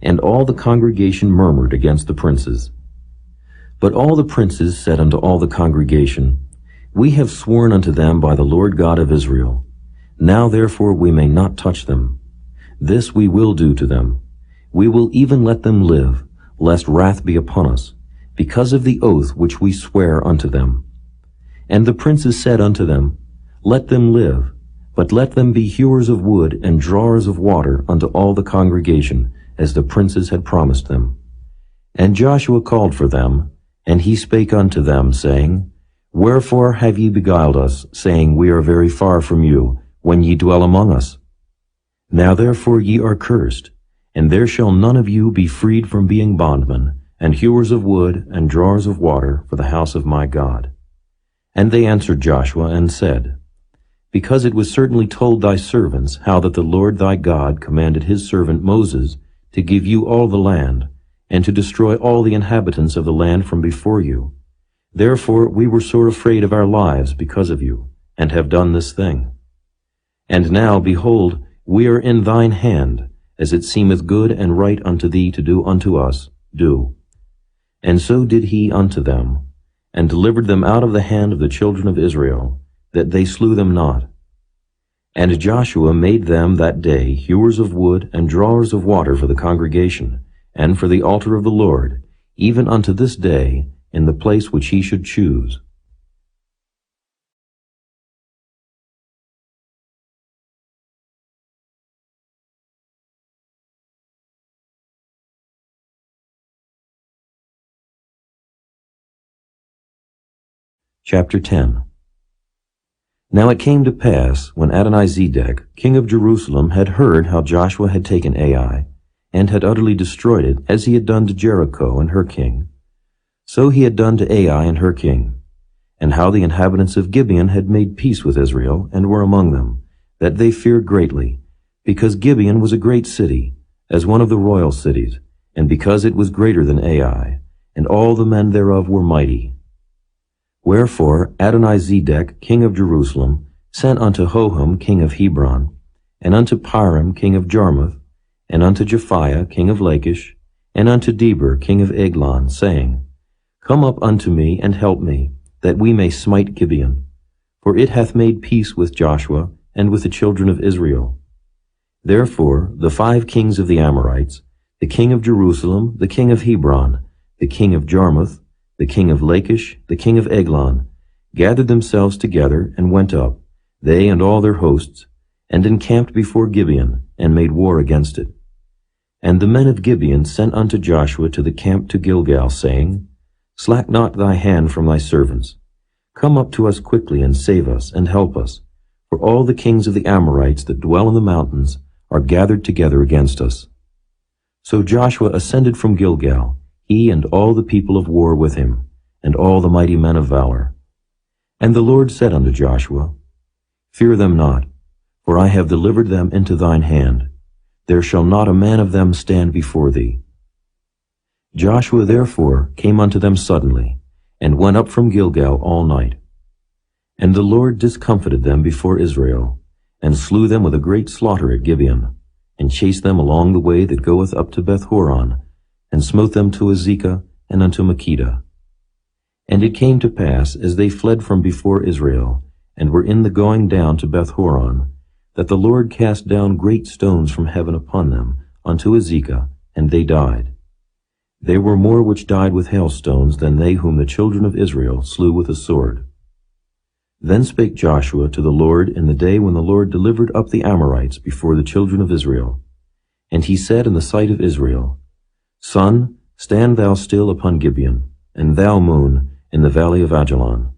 And all the congregation murmured against the princes. But all the princes said unto all the congregation, We have sworn unto them by the Lord God of Israel. Now therefore we may not touch them. This we will do to them. We will even let them live, lest wrath be upon us, because of the oath which we swear unto them. And the princes said unto them, Let them live, but let them be hewers of wood and drawers of water unto all the congregation, as the princes had promised them. And Joshua called for them, and he spake unto them, saying, Wherefore have ye beguiled us, saying, We are very far from you, when ye dwell among us? Now therefore ye are cursed, and there shall none of you be freed from being bondmen, and hewers of wood, and drawers of water for the house of my God. And they answered Joshua, and said, Because it was certainly told thy servants how that the Lord thy God commanded his servant Moses to give you all the land, and to destroy all the inhabitants of the land from before you. Therefore we were sore afraid of our lives because of you, and have done this thing. And now, behold, we are in thine hand, as it seemeth good and right unto thee to do unto us, do. And so did he unto them, and delivered them out of the hand of the children of Israel, that they slew them not. And Joshua made them that day hewers of wood and drawers of water for the congregation, and for the altar of the Lord, even unto this day, in the place which he should choose. Chapter 10. Now it came to pass, when Adonizedek, king of Jerusalem, had heard how Joshua had taken Ai, and had utterly destroyed it, as he had done to Jericho and her king, so he had done to Ai and her king, and how the inhabitants of Gibeon had made peace with Israel, and were among them, that they feared greatly, because Gibeon was a great city, as one of the royal cities, and because it was greater than Ai, and all the men thereof were mighty. Wherefore Adonizedek, king of Jerusalem, sent unto Hoham, king of Hebron, and unto Piram, king of Jarmuth, and unto Japhiah, king of Lachish, and unto Deber, king of Eglon, saying, Come up unto me, and help me, that we may smite Gibeon. For it hath made peace with Joshua, and with the children of Israel. Therefore the 5 kings of the Amorites, the king of Jerusalem, the king of Hebron, the king of Jarmuth, the king of Lachish, the king of Eglon, gathered themselves together, and went up, they and all their hosts, and encamped before Gibeon, and made war against it. And the men of Gibeon sent unto Joshua to the camp to Gilgal, saying, Slack not thy hand from thy servants. Come up to us quickly, and save us, and help us, for all the kings of the Amorites that dwell in the mountains are gathered together against us. So Joshua ascended from Gilgal, he and all the people of war with him, and all the mighty men of valor. And the Lord said unto Joshua, Fear them not, for I have delivered them into thine hand. There shall not a man of them stand before thee. Joshua therefore came unto them suddenly, and went up from Gilgal all night. And the Lord discomfited them before Israel, and slew them with a great slaughter at Gibeon, and chased them along the way that goeth up to Beth-horon, and smote them to Azekah and unto Makkedah. And it came to pass, as they fled from before Israel, and were in the going down to Beth-horon, that the Lord cast down great stones from heaven upon them, unto Azekah, and they died. There were more which died with hailstones than they whom the children of Israel slew with a sword. Then spake Joshua to the Lord in the day when the Lord delivered up the Amorites before the children of Israel. And he said in the sight of Israel, Sun, stand thou still upon Gibeon, and thou, moon, in the valley of Ajalon.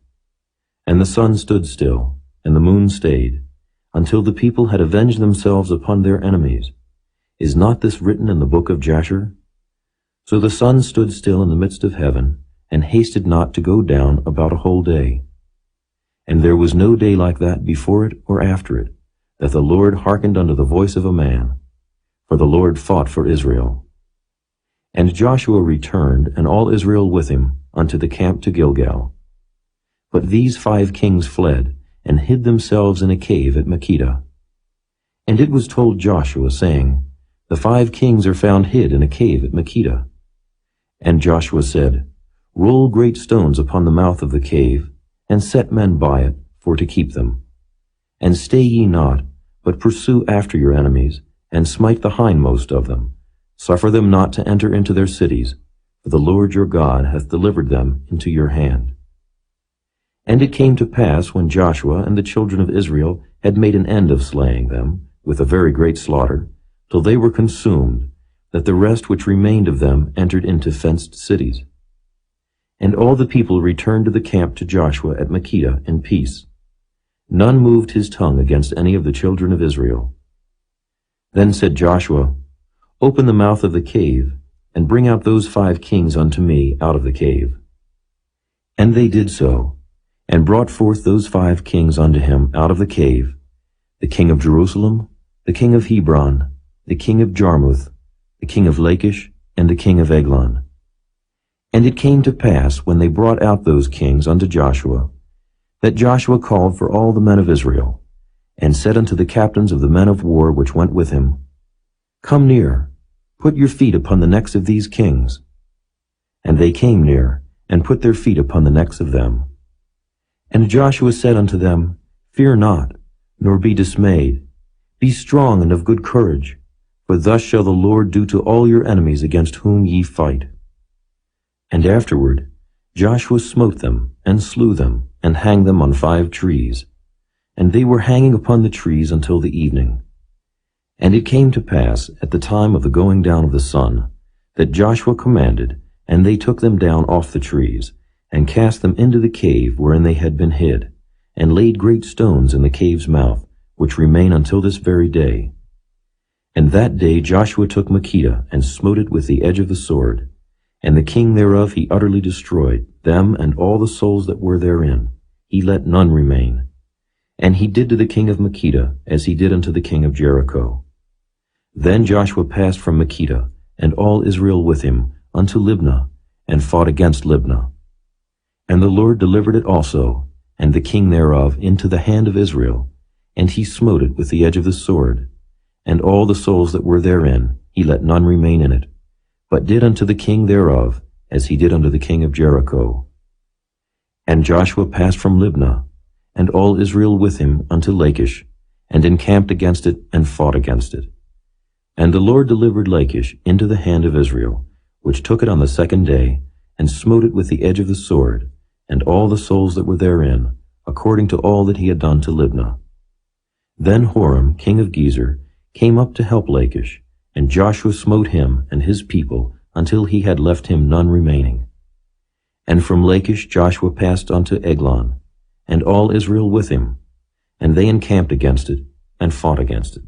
And the sun stood still, and the moon stayed, until the people had avenged themselves upon their enemies, Is not this written in the book of Jasher? So the sun stood still in the midst of heaven, and hasted not to go down about a whole day. And there was no day like that before it or after it, that the Lord hearkened unto the voice of a man. For the Lord fought for Israel. And Joshua returned, and all Israel with him, unto the camp to Gilgal. But these 5 kings fled, and hid themselves in a cave at Makkedah. And it was told Joshua, saying, The 5 kings are found hid in a cave at Makkedah. And Joshua said, Roll great stones upon the mouth of the cave, and set men by it, for to keep them. And stay ye not, but pursue after your enemies, and smite the hindmost of them. Suffer them not to enter into their cities, for the Lord your God hath delivered them into your hand. And it came to pass, when Joshua and the children of Israel had made an end of slaying them, with a very great slaughter, till they were consumed, that the rest which remained of them entered into fenced cities. And all the people returned to the camp to Joshua at Makkedah in peace. None moved his tongue against any of the children of Israel. Then said Joshua, Open the mouth of the cave, and bring out those 5 kings unto me out of the cave. And they did so, and brought forth those 5 kings unto him out of the cave, the king of Jerusalem, the king of Hebron, the king of Jarmuth, the king of Lachish, and the king of Eglon. And it came to pass, when they brought out those kings unto Joshua, that Joshua called for all the men of Israel, and said unto the captains of the men of war which went with him, Come near, put your feet upon the necks of these kings. And they came near, and put their feet upon the necks of them. And Joshua said unto them, Fear not, nor be dismayed. Be strong and of good courage, for thus shall the Lord do to all your enemies against whom ye fight. And afterward Joshua smote them, and slew them, and hanged them on 5 trees. And they were hanging upon the trees until the evening. And it came to pass, at the time of the going down of the sun, that Joshua commanded, and they took them down off the trees, and cast them into the cave wherein they had been hid, and laid great stones in the cave's mouth, which remain until this very day. And that day Joshua took Makkedah, and smote it with the edge of the sword. And the king thereof he utterly destroyed, them and all the souls that were therein. He let none remain. And he did to the king of Makkedah as he did unto the king of Jericho. Then Joshua passed from Makkedah, and all Israel with him, unto Libnah, and fought against Libnah. And the Lord delivered it also, and the king thereof, into the hand of Israel, and he smote it with the edge of the sword. And all the souls that were therein, he let none remain in it, but did unto the king thereof as he did unto the king of Jericho. And Joshua passed from Libnah, and all Israel with him, unto Lachish, and encamped against it, and fought against it. And the Lord delivered Lachish into the hand of Israel, which took it on the 2nd day, and smote it with the edge of the sword, and all the souls that were therein, according to all that he had done to Libnah. Then Horam, king of Gezer, came up to help Lachish, and Joshua smote him and his people until he had left him none remaining. And from Lachish Joshua passed unto Eglon, and all Israel with him, and they encamped against it, and fought against it.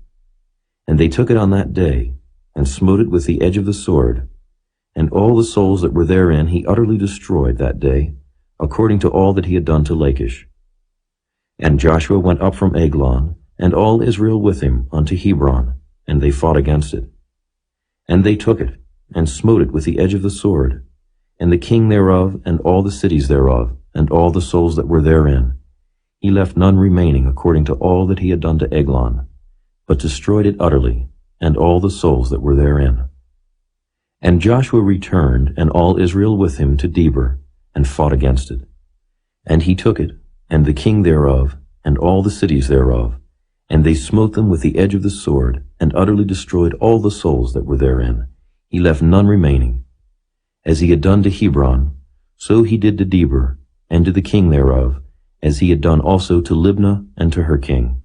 And they took it on that day, and smote it with the edge of the sword, and all the souls that were therein he utterly destroyed that day, according to all that he had done to Lachish. And Joshua went up from Eglon, and all Israel with him, unto Hebron, and they fought against it. And they took it, and smote it with the edge of the sword, and the king thereof, and all the cities thereof, and all the souls that were therein. He left none remaining according to all that he had done to Eglon, but destroyed it utterly, and all the souls that were therein. And Joshua returned, and all Israel with him, to Debir, and fought against it. And he took it, and the king thereof, and all the cities thereof, and they smote them with the edge of the sword, and utterly destroyed all the souls that were therein. He left none remaining. As he had done to Hebron, so he did to Debir, and to the king thereof, as he had done also to Libnah and to her king.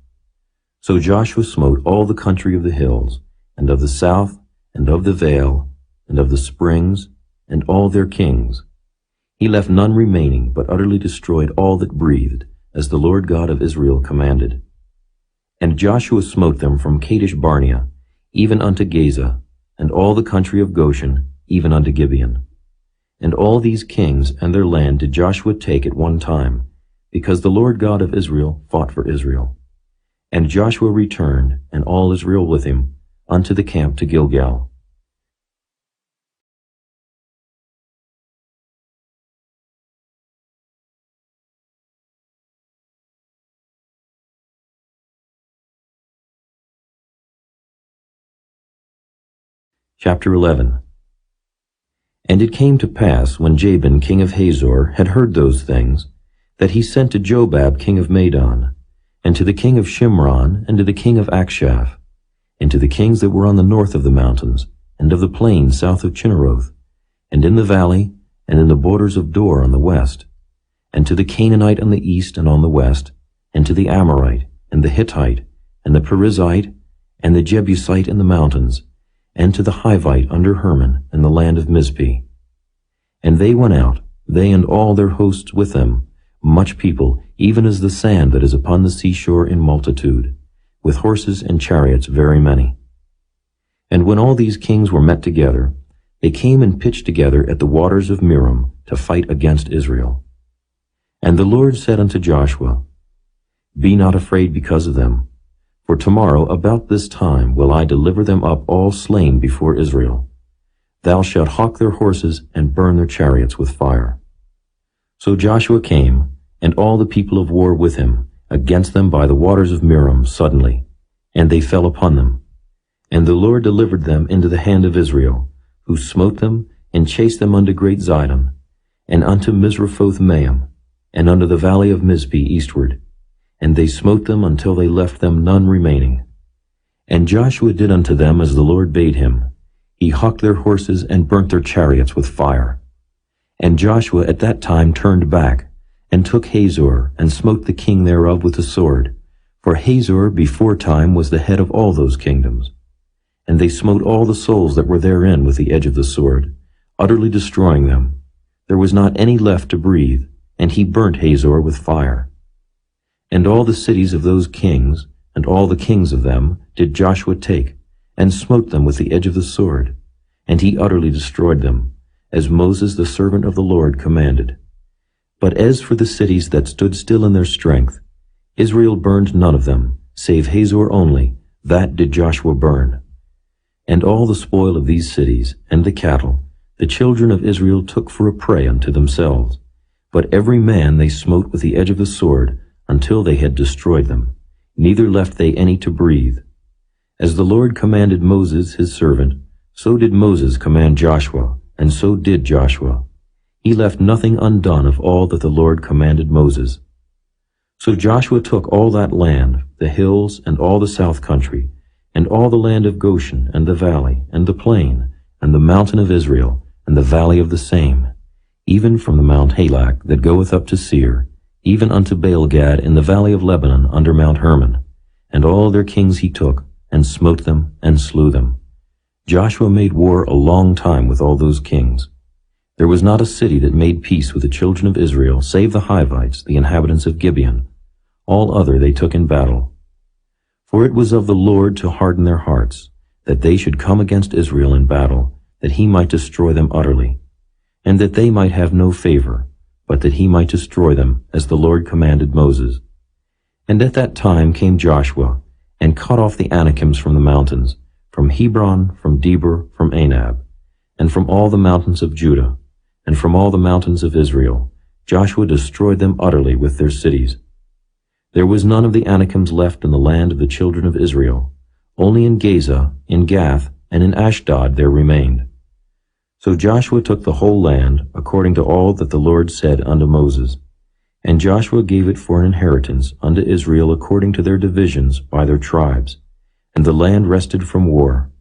So Joshua smote all the country of the hills, and of the south, and of the vale, and of the springs, and all their kings. He left none remaining, but utterly destroyed all that breathed, as the Lord God of Israel commanded. And Joshua smote them from Kadesh Barnea, even unto Gaza, and all the country of Goshen, even unto Gibeon. And all these kings and their land did Joshua take at one time, because the Lord God of Israel fought for Israel. And Joshua returned, and all Israel with him, unto the camp to Gilgal. Chapter 11. And it came to pass, when Jabin king of Hazor had heard those things, that he sent to Jobab king of Madon, and to the king of Shimron, and to the king of Akshaph, and to the kings that were on the north of the mountains, and of the plain south of Chinneroth, and in the valley, and in the borders of Dor on the west, and to the Canaanite on the east and on the west, and to the Amorite, and the Hittite, and the Perizzite, and the Jebusite in the mountains, and to the Hivite under Hermon in the land of Mizpeh. And they went out, they and all their hosts with them, much people, even as the sand that is upon the seashore in multitude, with horses and chariots very many. And when all these kings were met together, they came and pitched together at the waters of Merom to fight against Israel. And the Lord said unto Joshua, Be not afraid because of them, for tomorrow about this time will I deliver them up all slain before Israel. Thou shalt hawk their horses and burn their chariots with fire. So Joshua came, and all the people of war with him, against them by the waters of Merom suddenly, and they fell upon them. And the Lord delivered them into the hand of Israel, who smote them, and chased them unto great Zidon, and unto Misrephoth-Maim, and unto the valley of Mizpeh eastward. And they smote them until they left them none remaining. And Joshua did unto them as the Lord bade him. He hawked their horses and burnt their chariots with fire. And Joshua at that time turned back, and took Hazor, and smote the king thereof with the sword. For Hazor before time was the head of all those kingdoms. And they smote all the souls that were therein with the edge of the sword, utterly destroying them. There was not any left to breathe, and he burnt Hazor with fire. And all the cities of those kings, and all the kings of them, did Joshua take, and smote them with the edge of the sword. And he utterly destroyed them, as Moses the servant of the Lord commanded. But as for the cities that stood still in their strength, Israel burned none of them, save Hazor only, that did Joshua burn. And all the spoil of these cities, and the cattle, the children of Israel took for a prey unto themselves. But every man they smote with the edge of the sword, until they had destroyed them, neither left they any to breathe. As the Lord commanded Moses his servant, so did Moses command Joshua, and so did Joshua. He left nothing undone of all that the Lord commanded Moses. So Joshua took all that land, the hills, and all the south country, and all the land of Goshen, and the valley, and the plain, and the mountain of Israel, and the valley of the same, even from the Mount Halak that goeth up to Seir, even unto Baal-gad in the valley of Lebanon under Mount Hermon. And all their kings he took, and smote them, and slew them. Joshua made war a long time with all those kings. There was not a city that made peace with the children of Israel, save the Hivites, the inhabitants of Gibeon. All other they took in battle. For it was of the Lord to harden their hearts, that they should come against Israel in battle, that he might destroy them utterly, and that they might have no favor, but that he might destroy them, as the Lord commanded Moses. And at that time came Joshua, and cut off the Anakims from the mountains, from Hebron, from Debir, from Anab, and from all the mountains of Judah, and from all the mountains of Israel. Joshua destroyed them utterly with their cities. There was none of the Anakims left in the land of the children of Israel. Only in Gaza, in Gath, and in Ashdod there remained. So Joshua took the whole land, according to all that the Lord said unto Moses. And Joshua gave it for an inheritance unto Israel according to their divisions by their tribes. And the land rested from war.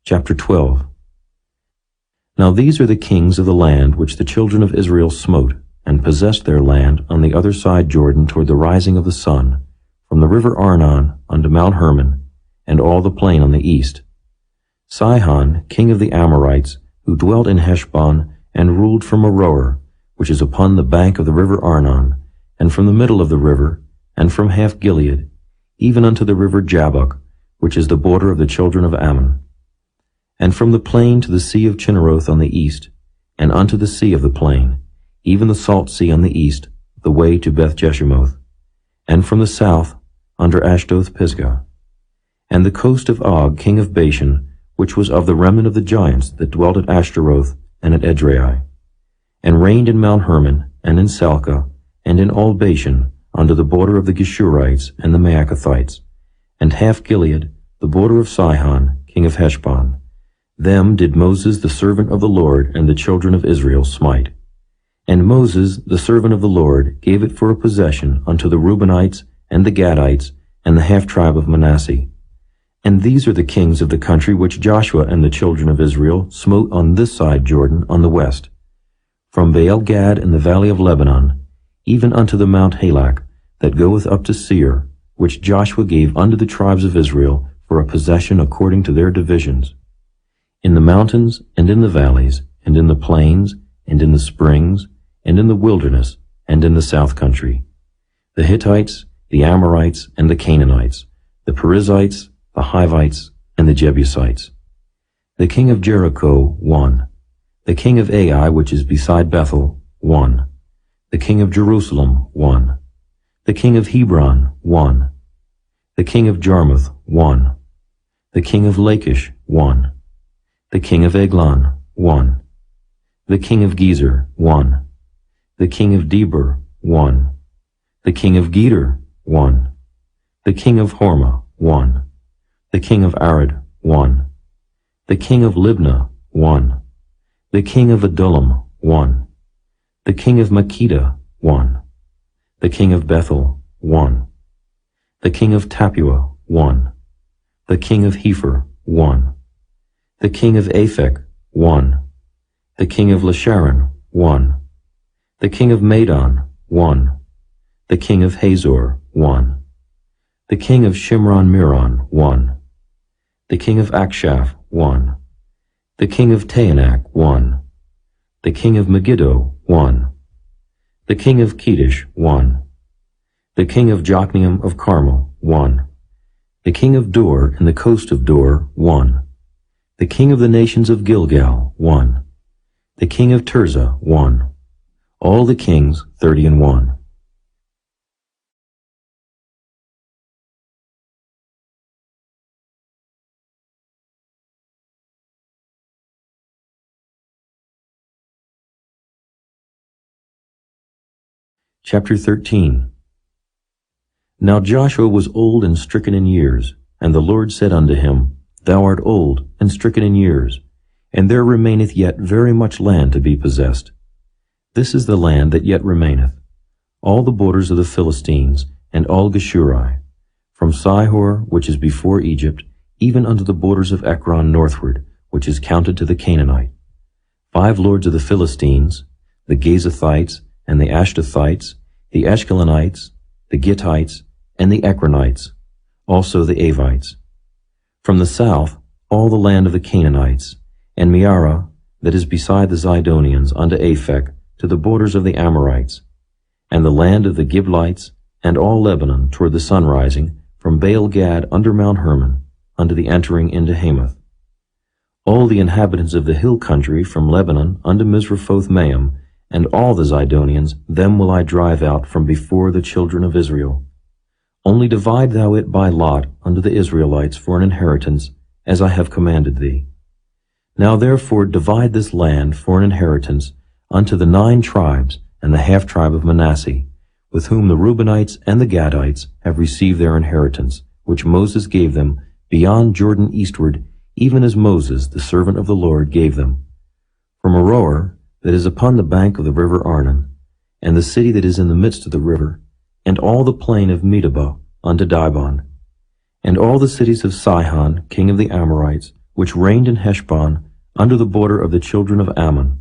Chapter 12. Now these are the kings of the land which the children of Israel smote, and possessed their land on the other side Jordan toward the rising of the sun, from the river Arnon unto Mount Hermon, and all the plain on the east. Sihon, king of the Amorites, who dwelt in Heshbon, and ruled from Aroer, which is upon the bank of the river Arnon, and from the middle of the river, and from half Gilead, even unto the river Jabbok, which is the border of the children of Ammon. And from the plain to the sea of Chinneroth on the east, and unto the sea of the plain, even the salt sea on the east, the way to Beth Jeshimoth, and from the south, under Ashdoth Pisgah, and the coast of Og, king of Bashan, which was of the remnant of the giants that dwelt at Ashtaroth and at Edrei, and reigned in Mount Hermon, and in Salcah, and in all Bashan, under the border of the Geshurites and the Maacathites, and half Gilead, the border of Sihon, king of Heshbon. Them did Moses the servant of the Lord and the children of Israel smite. And Moses the servant of the Lord gave it for a possession unto the Reubenites and the Gadites and the half-tribe of Manasseh. And these are the kings of the country which Joshua and the children of Israel smote on this side Jordan on the west, from Baal-Gad in the valley of Lebanon, even unto the Mount Halak, that goeth up to Seir, which Joshua gave unto the tribes of Israel for a possession according to their divisions. In the mountains, and in the valleys, and in the plains, and in the springs, and in the wilderness, and in the south country, the Hittites, the Amorites, and the Canaanites, the Perizzites, the Hivites, and the Jebusites. The king of Jericho, 1. The king of Ai, which is beside Bethel, 1. The king of Jerusalem, 1. The king of Hebron, 1. The king of Jarmuth, 1. The king of Lachish, 1. The king of Eglon, 1. The king of Gezer, 1. The king of Debir, 1. The king of Geder, 1. The king of Hormah, 1. The king of Arad, 1. The king of Libnah, 1. The king of Adullam, 1. The king of Makkedah, 1. The king of Bethel, 1. The king of Tappuah, 1. The king of Hepher, 1. The king of Aphek, 1. The king of Lasharon, 1. The king of Madon, 1. The king of Hazor, 1. The king of Shimron-Meron, 1. The king of Akshaph, 1. The king of Taanach, 1. The king of Megiddo, 1. The king of Kedesh, 1. The king of Jokneam of Carmel, 1. The king of Dor in the coast of Dor, 1. The king of the nations of Gilgal, 1. The king of Tirzah, 1. All the kings, 30. Chapter 13. Now Joshua was old and stricken in years, and the Lord said unto him, Thou art old and stricken in years, and there remaineth yet very much land to be possessed. This is the land that yet remaineth, all the borders of the Philistines, and all Geshuri, from Sihor, which is before Egypt, even unto the borders of Ekron northward, which is counted to the Canaanite. 5 lords of the Philistines, the Gezathites, and the Ashdothites, the Ashkelonites, the Gittites, and the Ekronites, also the Avites. From the south, all the land of the Canaanites, and Mearah, that is beside the Zidonians, unto Aphek, to the borders of the Amorites, and the land of the Giblites, and all Lebanon toward the sunrising, from Baal-Gad under Mount Hermon, unto the entering into Hamath. All the inhabitants of the hill country from Lebanon unto Misrephoth-Maim, and all the Zidonians, them will I drive out from before the children of Israel. Only divide thou it by lot unto the Israelites for an inheritance, as I have commanded thee. Now therefore divide this land for an inheritance unto the 9 tribes and the half-tribe of Manasseh, with whom the Reubenites and the Gadites have received their inheritance, which Moses gave them beyond Jordan eastward, even as Moses, the servant of the Lord, gave them. From Aroer, that is upon the bank of the river Arnon, and the city that is in the midst of the river, and all the plain of Medeba unto Dibon, and all the cities of Sihon, king of the Amorites, which reigned in Heshbon, under the border of the children of Ammon,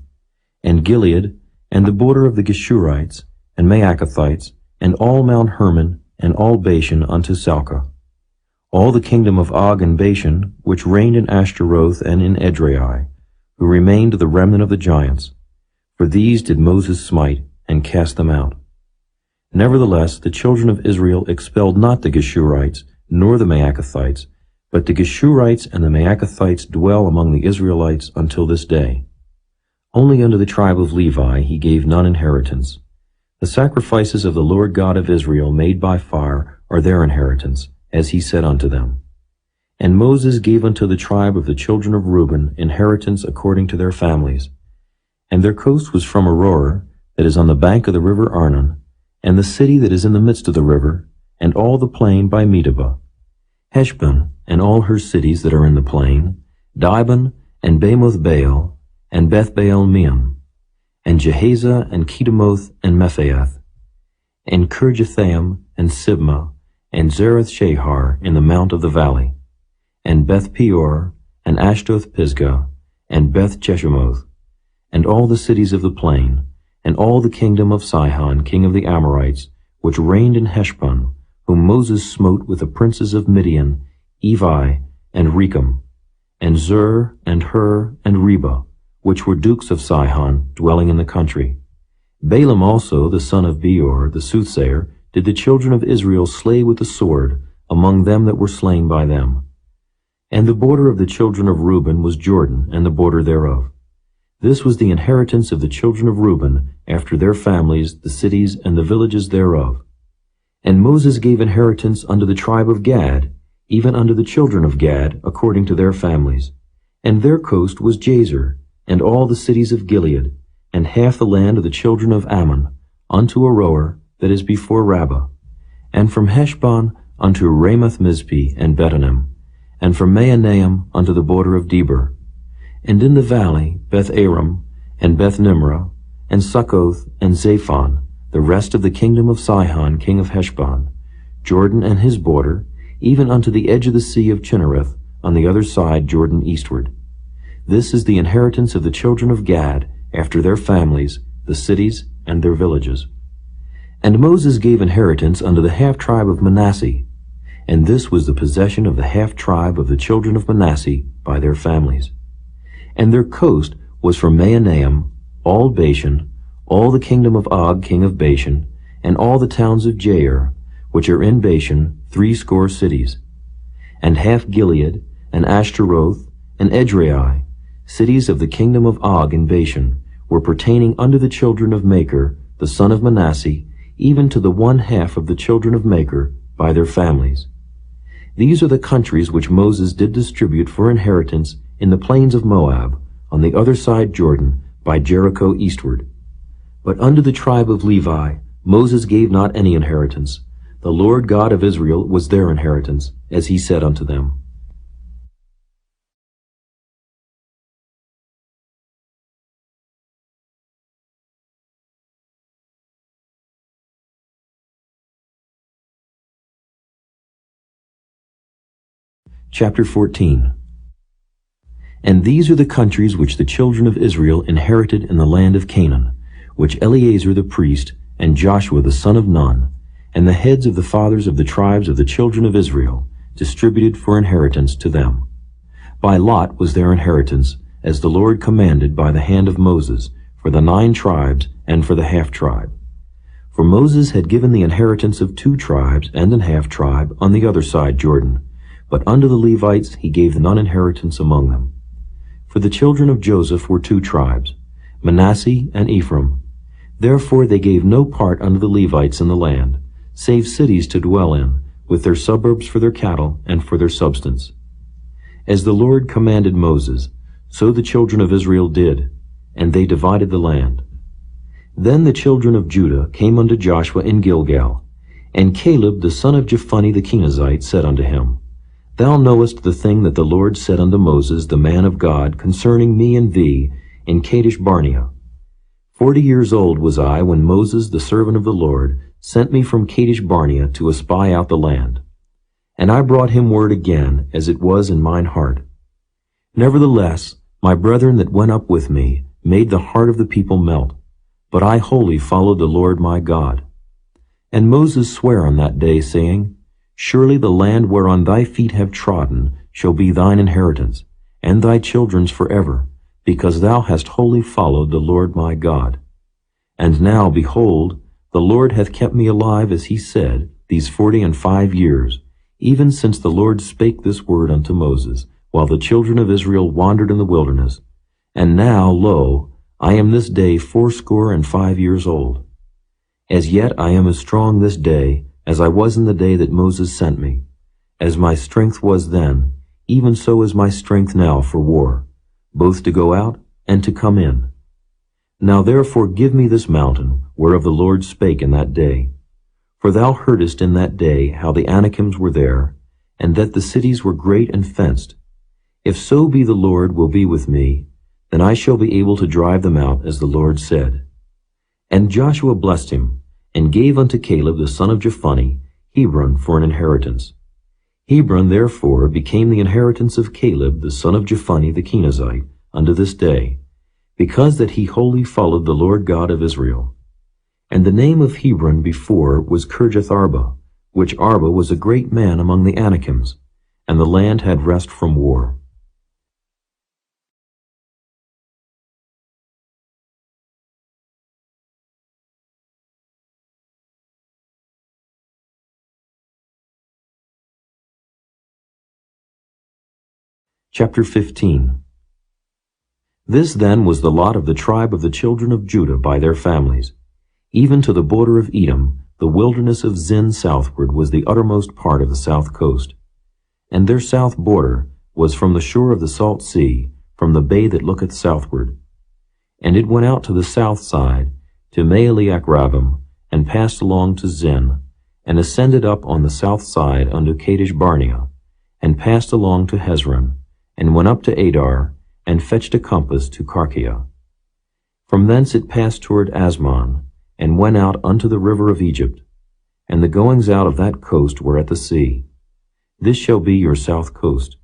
and Gilead, and the border of the Geshurites, and Maacathites, and all Mount Hermon, and all Bashan unto Salcah. all the kingdom of Og and Bashan, which reigned in Ashtaroth and in Edrei, who remained the remnant of the giants. For these did Moses smite, and cast them out. Nevertheless, the children of Israel expelled not the Geshurites, nor the Maacathites, but the Geshurites and the Maacathites dwell among the Israelites until this day. Only unto the tribe of Levi he gave none inheritance. The sacrifices of the Lord God of Israel made by fire are their inheritance, as he said unto them. And Moses gave unto the tribe of the children of Reuben inheritance according to their families. And their coast was from Aroer, that is on the bank of the river Arnon, and the city that is in the midst of the river, and all the plain by Medeba, Heshbon, and all her cities that are in the plain, Dibon, and Bamoth Baal, and Beth Baal Meon, and Jehaza, and Kedemoth, and Mephaath, and Kirjathaim, and Sibmah, and Zerath Shahar in the mount of the valley, and Beth Peor, and Ashdoth Pisgah, and Beth Jeshimoth, and all the cities of the plain, and all the kingdom of Sihon, king of the Amorites, which reigned in Heshbon, whom Moses smote with the princes of Midian, Evi, and Rechem, and Zur, and Hur, and Reba, which were dukes of Sihon, dwelling in the country. Balaam also, the son of Beor, the soothsayer, did the children of Israel slay with the sword among them that were slain by them. And the border of the children of Reuben was Jordan, and the border thereof. This was the inheritance of the children of Reuben, after their families, the cities, and the villages thereof. And Moses gave inheritance unto the tribe of Gad, even unto the children of Gad, according to their families. And their coast was Jazer, and all the cities of Gilead, and half the land of the children of Ammon, unto Aroer, that is before Rabbah, and from Heshbon unto Ramoth Mizpeh and Betonim, and from Mahanaim unto the border of Debir, and in the valley Beth Aram, and Beth Nimrah, and Succoth, and Zaphon, the rest of the kingdom of Sihon, king of Heshbon, Jordan and his border, even unto the edge of the sea of Chinnereth, on the other side Jordan eastward. This is the inheritance of the children of Gad, after their families, the cities, and their villages. And Moses gave inheritance unto the half-tribe of Manasseh, and this was the possession of the half-tribe of the children of Manasseh by their families. And their coast was from Mahanaim, all Bashan, all the kingdom of Og king of Bashan, and all the towns of Jair, which are in Bashan, 80 cities, and half Gilead, and Ashtaroth, and Edrei, cities of the kingdom of Og in Bashan, were pertaining unto the children of Machir, the son of Manasseh, even to the 1/2 of the children of Machir by their families. These are the countries which Moses did distribute for inheritance in the plains of Moab, on the other side Jordan, by Jericho eastward. But unto the tribe of Levi Moses gave not any inheritance. The Lord God of Israel was their inheritance, as he said unto them. Chapter 14. And these are the countries which the children of Israel inherited in the land of Canaan, which Eleazar the priest, and Joshua the son of Nun, and the heads of the fathers of the tribes of the children of Israel, distributed for inheritance to them. By lot was their inheritance, as the Lord commanded by the hand of Moses, for the 9 tribes and for the half-tribe. For Moses had given the inheritance of 2 tribes and an half-tribe on the other side Jordan, but unto the Levites he gave none inheritance among them. For the children of Joseph were 2 tribes, Manasseh and Ephraim. Therefore they gave no part unto the Levites in the land, save cities to dwell in, with their suburbs for their cattle and for their substance. As the Lord commanded Moses, so the children of Israel did, and they divided the land. Then the children of Judah came unto Joshua in Gilgal, and Caleb the son of Jephunneh the Kenizzite said unto him, Thou knowest the thing that the Lord said unto Moses the man of God concerning me and thee in Kadesh Barnea. 40 years old was I when Moses the servant of the Lord sent me from Kadesh Barnea to espy out the land. And I brought him word again, as it was in mine heart. Nevertheless, my brethren that went up with me made the heart of the people melt, but I wholly followed the Lord my God. And Moses sware on that day, saying, Surely the land whereon thy feet have trodden shall be thine inheritance, and thy children's forever, because thou hast wholly followed the Lord my God. And now, behold, the Lord hath kept me alive, as he said, these 45 years, even since the Lord spake this word unto Moses, while the children of Israel wandered in the wilderness. And now, lo, I am this day 85 years old. As yet I am as strong this day as I was in the day that Moses sent me. As my strength was then, even so is my strength now for war, both to go out and to come in. Now therefore give me this mountain, whereof the Lord spake in that day. For thou heardest in that day how the Anakims were there, and that the cities were great and fenced. If so be the Lord will be with me, then I shall be able to drive them out, as the Lord said. And Joshua blessed him, and gave unto Caleb the son of Jephunneh Hebron for an inheritance. Hebron therefore became the inheritance of Caleb the son of Jephunneh the Kenizzite unto this day, because that he wholly followed the Lord God of Israel. And the name of Hebron before was Kirjath-arba, which Arba was a great man among the Anakims, and the land had rest from war. Chapter 15. This then was the lot of the tribe of the children of Judah by their families. Even to the border of Edom, the wilderness of Zin southward was the uttermost part of the south coast. And their south border was from the shore of the salt sea, from the bay that looketh southward. And it went out to the south side, to Maeliach-Rabbim, and passed along to Zin, and ascended up on the south side unto Kadesh-barnea, and passed along to Hezron, and went up to Adar, and fetched a compass to Karkia. From thence it passed toward Asmon, and went out unto the river of Egypt, and the goings out of that coast were at the sea. This shall be your south coast.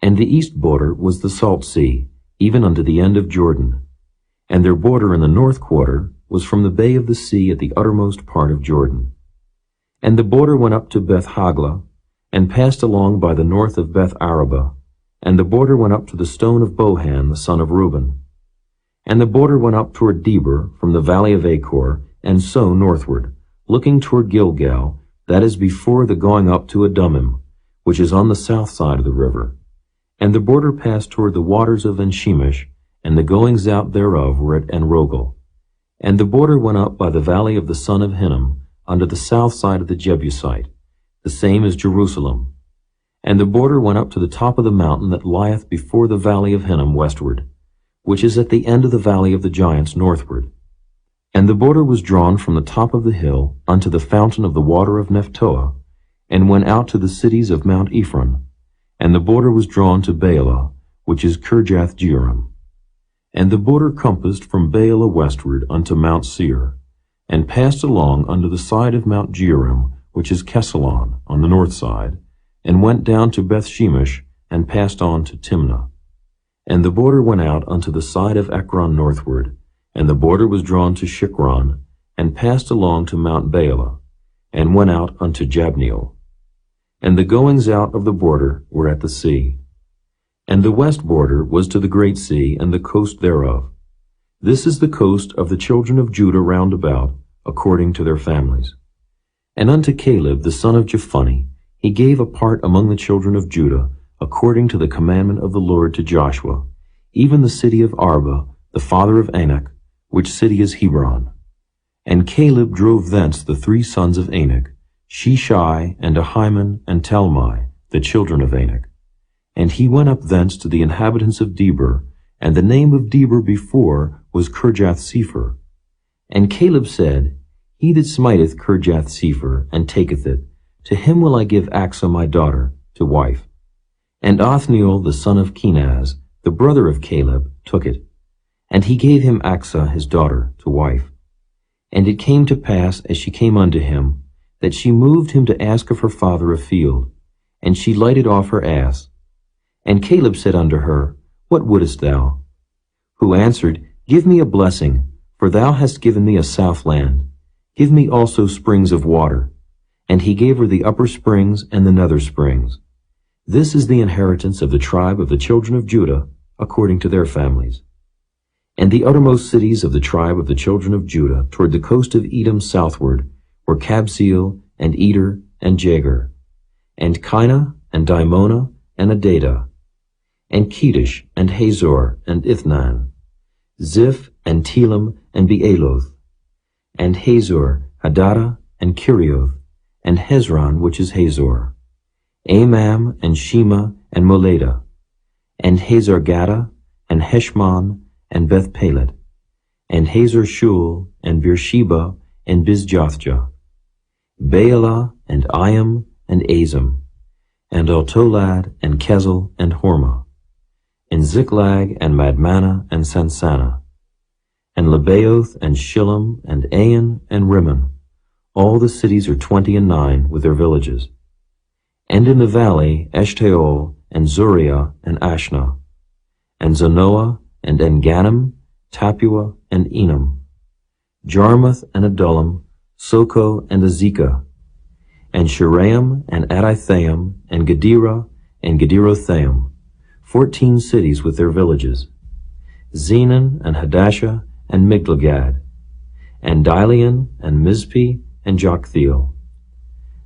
And the east border was the salt sea, even unto the end of Jordan. And their border in the north quarter was from the bay of the sea at the uttermost part of Jordan. And the border went up to Beth-hagla, and passed along by the north of Beth-araba, and the border went up to the stone of Bohan the son of Reuben. And the border went up toward Debir from the valley of Achor, and so northward, looking toward Gilgal, that is before the going up to Adumim, which is on the south side of the river. And the border passed toward the waters of En-shemesh, and the goings out thereof were at En-rogel. And the border went up by the valley of the son of Hinnom, unto the south side of the Jebusite, the same as Jerusalem. And the border went up to the top of the mountain that lieth before the valley of Hinnom westward, which is at the end of the valley of the giants northward. And the border was drawn from the top of the hill unto the fountain of the water of Nephtoah, and went out to the cities of Mount Ephron. And the border was drawn to Baalah, which is Kirjath-jearim. And the border compassed from Baalah westward unto Mount Seir, and passed along unto the side of Mount Jearim, which is Kesalon, on the north side, and went down to Beth-shemesh, and passed on to Timnah. And the border went out unto the side of Ekron northward, and the border was drawn to Shikron, and passed along to Mount Baalah, and went out unto Jabneel. And the goings out of the border were at the sea. And the west border was to the great sea, and the coast thereof. This is the coast of the children of Judah round about, according to their families. And unto Caleb the son of Jephunneh he gave a part among the children of Judah, according to the commandment of the Lord to Joshua, even the city of Arba, the father of Anak, which city is Hebron. And Caleb drove thence the 3 sons of Anak, Sheshai, and Ahiman, and Talmai, the children of Anak. And he went up thence to the inhabitants of Debir, and the name of Debir before was Kirjath-sepher. And Caleb said, He that smiteth Kirjath-sepher, and taketh it, to him will I give Achsah my daughter, to wife. And Othniel the son of Kenaz, the brother of Caleb, took it. And he gave him Achsah his daughter, to wife. And it came to pass, as she came unto him, that she moved him to ask of her father a field, and she lighted off her ass. And Caleb said unto her, What wouldest thou? Who answered, Give me a blessing, for thou hast given me a south land. Give me also springs of water. And he gave her the upper springs and the nether springs. This is the inheritance of the tribe of the children of Judah, according to their families. And the uttermost cities of the tribe of the children of Judah toward the coast of Edom southward were Kabzeel, and Eder, and Jagur, and Kinah, and Dimona, and Adadah, and Kedesh, and Hazor, and Ithnan, Ziph, and Telam, and Bealoth, and Hazor, Hadadah, and Kirioth, and Hezron, which is Hazor, Amam, and Shema, and Moladah, and Hazar-Gadah, and Heshmon, and Beth-Pelet, and Hazar-Shul, and Beersheba, and Bizjothjah, Baalah, and Iam, and Azim, and Altolad, and Kezel, and Hormah, and Ziklag, and Madmannah, and Sansannah, and Lebaoth, and Shillam, and Ain, and Rimmon. All the cities are 29 with their villages. And in the valley, Eshtaol, and Zuriah, and Ashna, and Zanoah, and Engannim, Tapua, and Enam, Jarmuth, and Adullam, Soko, and Azekah, and Shiraim, and Adithaim, and Gedera, and Gederothaim, 14 cities with their villages, Zenon, and Hadashah, and Migdalgad, and Dilean, and Mizpeh, and Joktheel,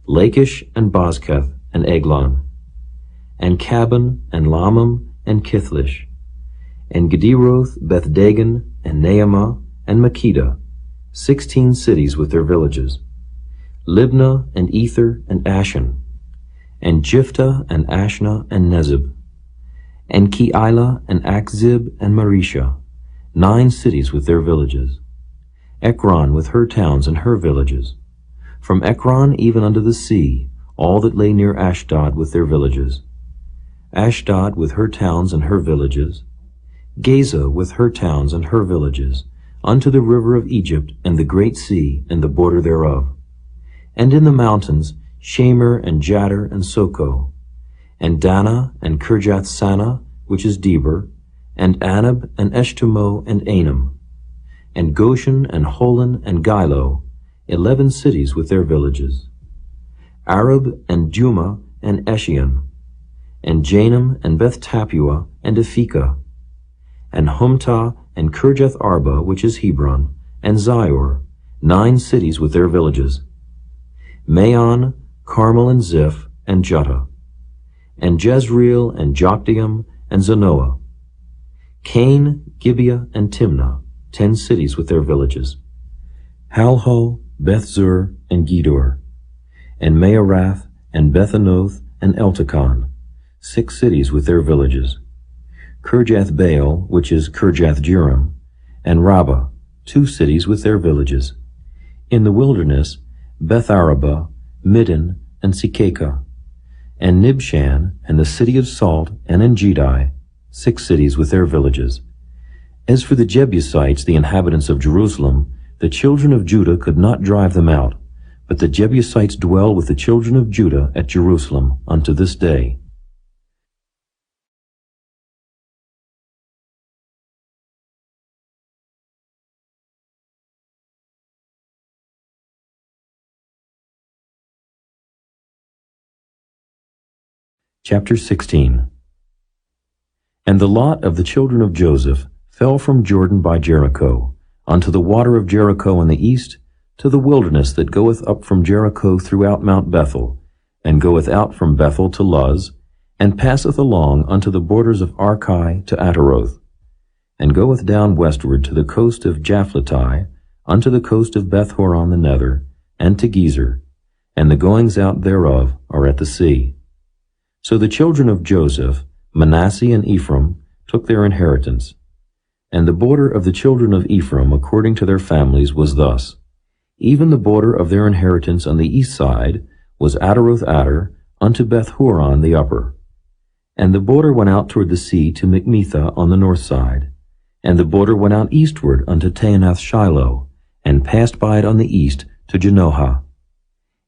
Lachish, and Bozkath, and Eglon, and Caban, and Lamam, and Kithlish, and Gederoth, Bethdagon, and Naamah, and Makkedah, 16 cities with their villages, Libnah, and Ether, and Ashan, and Jiphthah, and Ashna, and Nezib, and Keilah, and Achzib, and Maresha, 9 cities with their villages, Ekron with her towns and her villages, from Ekron even unto the sea, all that lay near Ashdod with their villages, Ashdod with her towns and her villages, Gaza with her towns and her villages, unto the river of Egypt and the great sea and the border thereof, and in the mountains Shamer, and Jadder, and Soko, and Dana, and Kirjath-Sanah, which is Deber, and Anab, and Eshtemoh, and Anam, and Goshen, and Holon, and Gilo, 11 cities with their villages, Arab, and Duma, and Eshion, and Janam, and Beth-Tapua, and Ephekah, and Humtah, and Kirjath-Arba, which is Hebron, and Zior, 9 cities with their villages, Maon, Carmel, and Ziph, and Juttah, and Jezreel, and Jokdeam, and Zanoah, Cain, Gibeah, and Timnah, 10 cities with their villages, Halho, Bethzur, and Gedor, and Maarath, and Bethanoth, and Eltekon, 6 cities with their villages, Kirjath-Baal, which is Kirjath-Jearim, and Rabbah, 2 cities with their villages. In the wilderness, Beth-Arabah, Middin, and Sekekah, and Nibshan, and the city of Salt, and En-Gedi, 6 cities with their villages. As for the Jebusites, the inhabitants of Jerusalem, the children of Judah could not drive them out, but the Jebusites dwell with the children of Judah at Jerusalem unto this day. Chapter 16. And the lot of the children of Joseph fell from Jordan by Jericho, unto the water of Jericho on the east, to the wilderness that goeth up from Jericho throughout Mount Bethel, and goeth out from Bethel to Luz, and passeth along unto the borders of Archi to Ataroth, and goeth down westward to the coast of Japhletai, unto the coast of Beth-horon the Nether, and to Gezer, and the goings out thereof are at the sea. So the children of Joseph, Manasseh and Ephraim, took their inheritance. And the border of the children of Ephraim according to their families was thus. Even the border of their inheritance on the east side was Ataroth-Adar unto Beth-horon the upper. And the border went out toward the sea to Mikmetha on the north side. And the border went out eastward unto Taanath-Shiloh, and passed by it on the east to Janohah.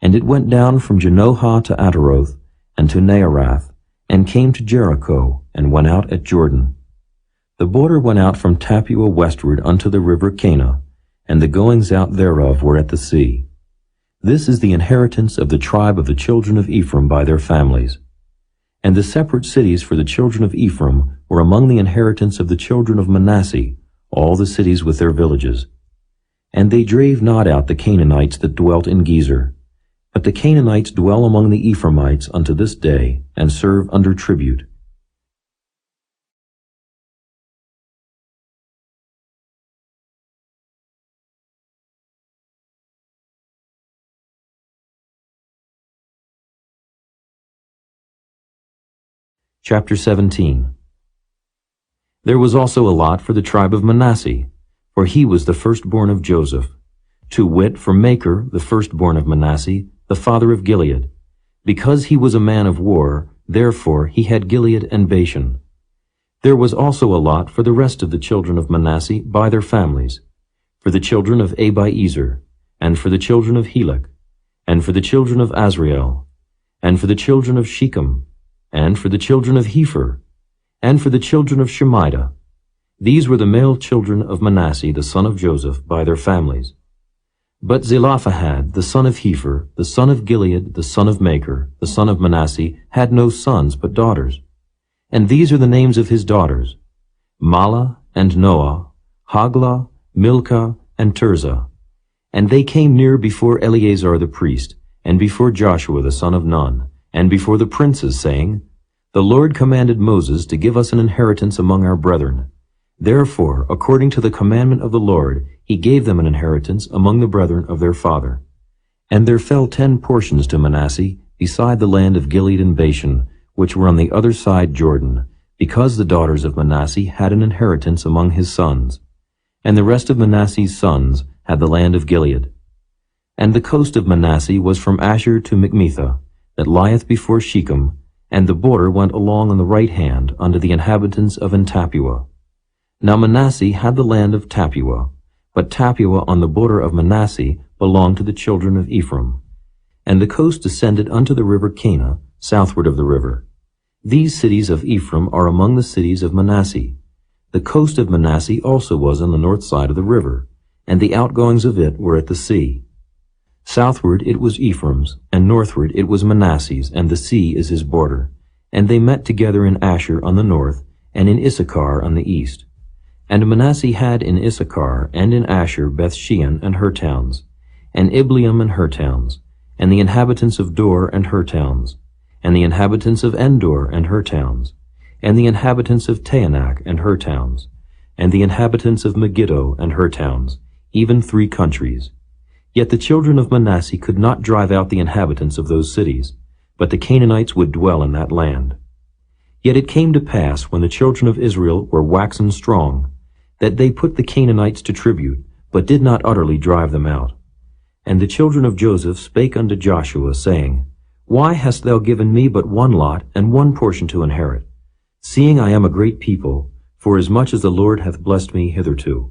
And it went down from Janohah to Ataroth, and to Naarath, and came to Jericho, and went out at Jordan. The border went out from Tapua westward unto the river Cana, and the goings out thereof were at the sea. This is the inheritance of the tribe of the children of Ephraim by their families. And the separate cities for the children of Ephraim were among the inheritance of the children of Manasseh, all the cities with their villages. And they drave not out the Canaanites that dwelt in Gezer. But the Canaanites dwell among the Ephraimites unto this day, and serve under tribute. Chapter 17. There was also a lot for the tribe of Manasseh, for he was the firstborn of Joseph, to wit, for Machir, the firstborn of Manasseh, the father of Gilead. Because he was a man of war, therefore he had Gilead and Bashan. There was also a lot for the rest of the children of Manasseh by their families, for the children of Abiezer, and for the children of Helek, and for the children of Azrael, and for the children of Shechem, and for the children of Hepher, and for the children of Shemida. These were the male children of Manasseh the son of Joseph by their families. But Zelophehad the son of Hepher, the son of Gilead, the son of Machir, the son of Manasseh, had no sons but daughters. And these are the names of his daughters: Mahlah and Noah, Haglah, Milcah, and Tirzah. And they came near before Eleazar the priest, and before Joshua the son of Nun, and before the princes, saying, The Lord commanded Moses to give us an inheritance among our brethren. Therefore, according to the commandment of the Lord, he gave them an inheritance among the brethren of their father. And there fell 10 portions to Manasseh, beside the land of Gilead and Bashan, which were on the other side Jordan, because the daughters of Manasseh had an inheritance among his sons. And the rest of Manasseh's sons had the land of Gilead. And the coast of Manasseh was from Asher to Michmethah, that lieth before Shechem, and the border went along on the right hand unto the inhabitants of En-tappuah. Now Manasseh had the land of Tappuah, but Tappuah on the border of Manasseh belonged to the children of Ephraim. And the coast descended unto the river Cana, southward of the river. These cities of Ephraim are among the cities of Manasseh. The coast of Manasseh also was on the north side of the river, and the outgoings of it were at the sea. Southward it was Ephraim's, and northward it was Manasseh's, and the sea is his border. And they met together in Asher on the north, and in Issachar on the east. And Manasseh had in Issachar and in Asher Bethshean and her towns, and Ibleam and her towns, and the inhabitants of Dor and her towns, and the inhabitants of Endor and her towns, and the inhabitants of Taanach and her towns, and the inhabitants of Megiddo and her towns, even 3 countries. Yet the children of Manasseh could not drive out the inhabitants of those cities, but the Canaanites would dwell in that land. Yet it came to pass, when the children of Israel were waxen strong, that they put the Canaanites to tribute, but did not utterly drive them out. And the children of Joseph spake unto Joshua, saying, Why hast thou given me but 1 lot and 1 portion to inherit, seeing I am a great people, forasmuch as the Lord hath blessed me hitherto?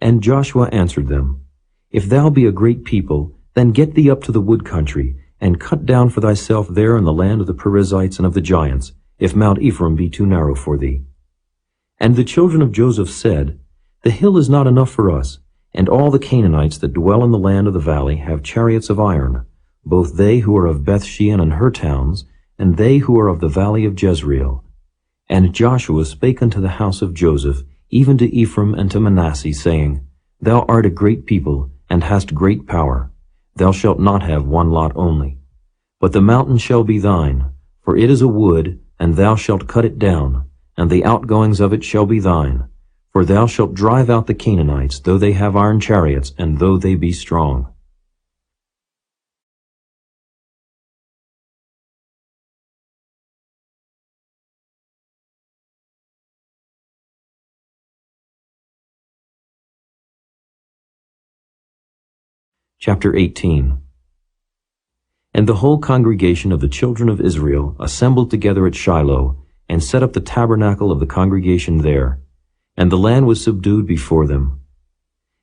And Joshua answered them, If thou be a great people, then get thee up to the wood country, and cut down for thyself there in the land of the Perizzites and of the giants, if Mount Ephraim be too narrow for thee. And the children of Joseph said, The hill is not enough for us, and all the Canaanites that dwell in the land of the valley have chariots of iron, both they who are of Bethshean and her towns, and they who are of the valley of Jezreel. And Joshua spake unto the house of Joseph, even to Ephraim and to Manasseh, saying, Thou art a great people, and hast great power. Thou shalt not have 1 lot only. But the mountain shall be thine, for it is a wood, and thou shalt cut it down, and the outgoings of it shall be thine. For thou shalt drive out the Canaanites, though they have iron chariots, and though they be strong. Chapter 18. And the whole congregation of the children of Israel assembled together at Shiloh, and set up the tabernacle of the congregation there. And the land was subdued before them.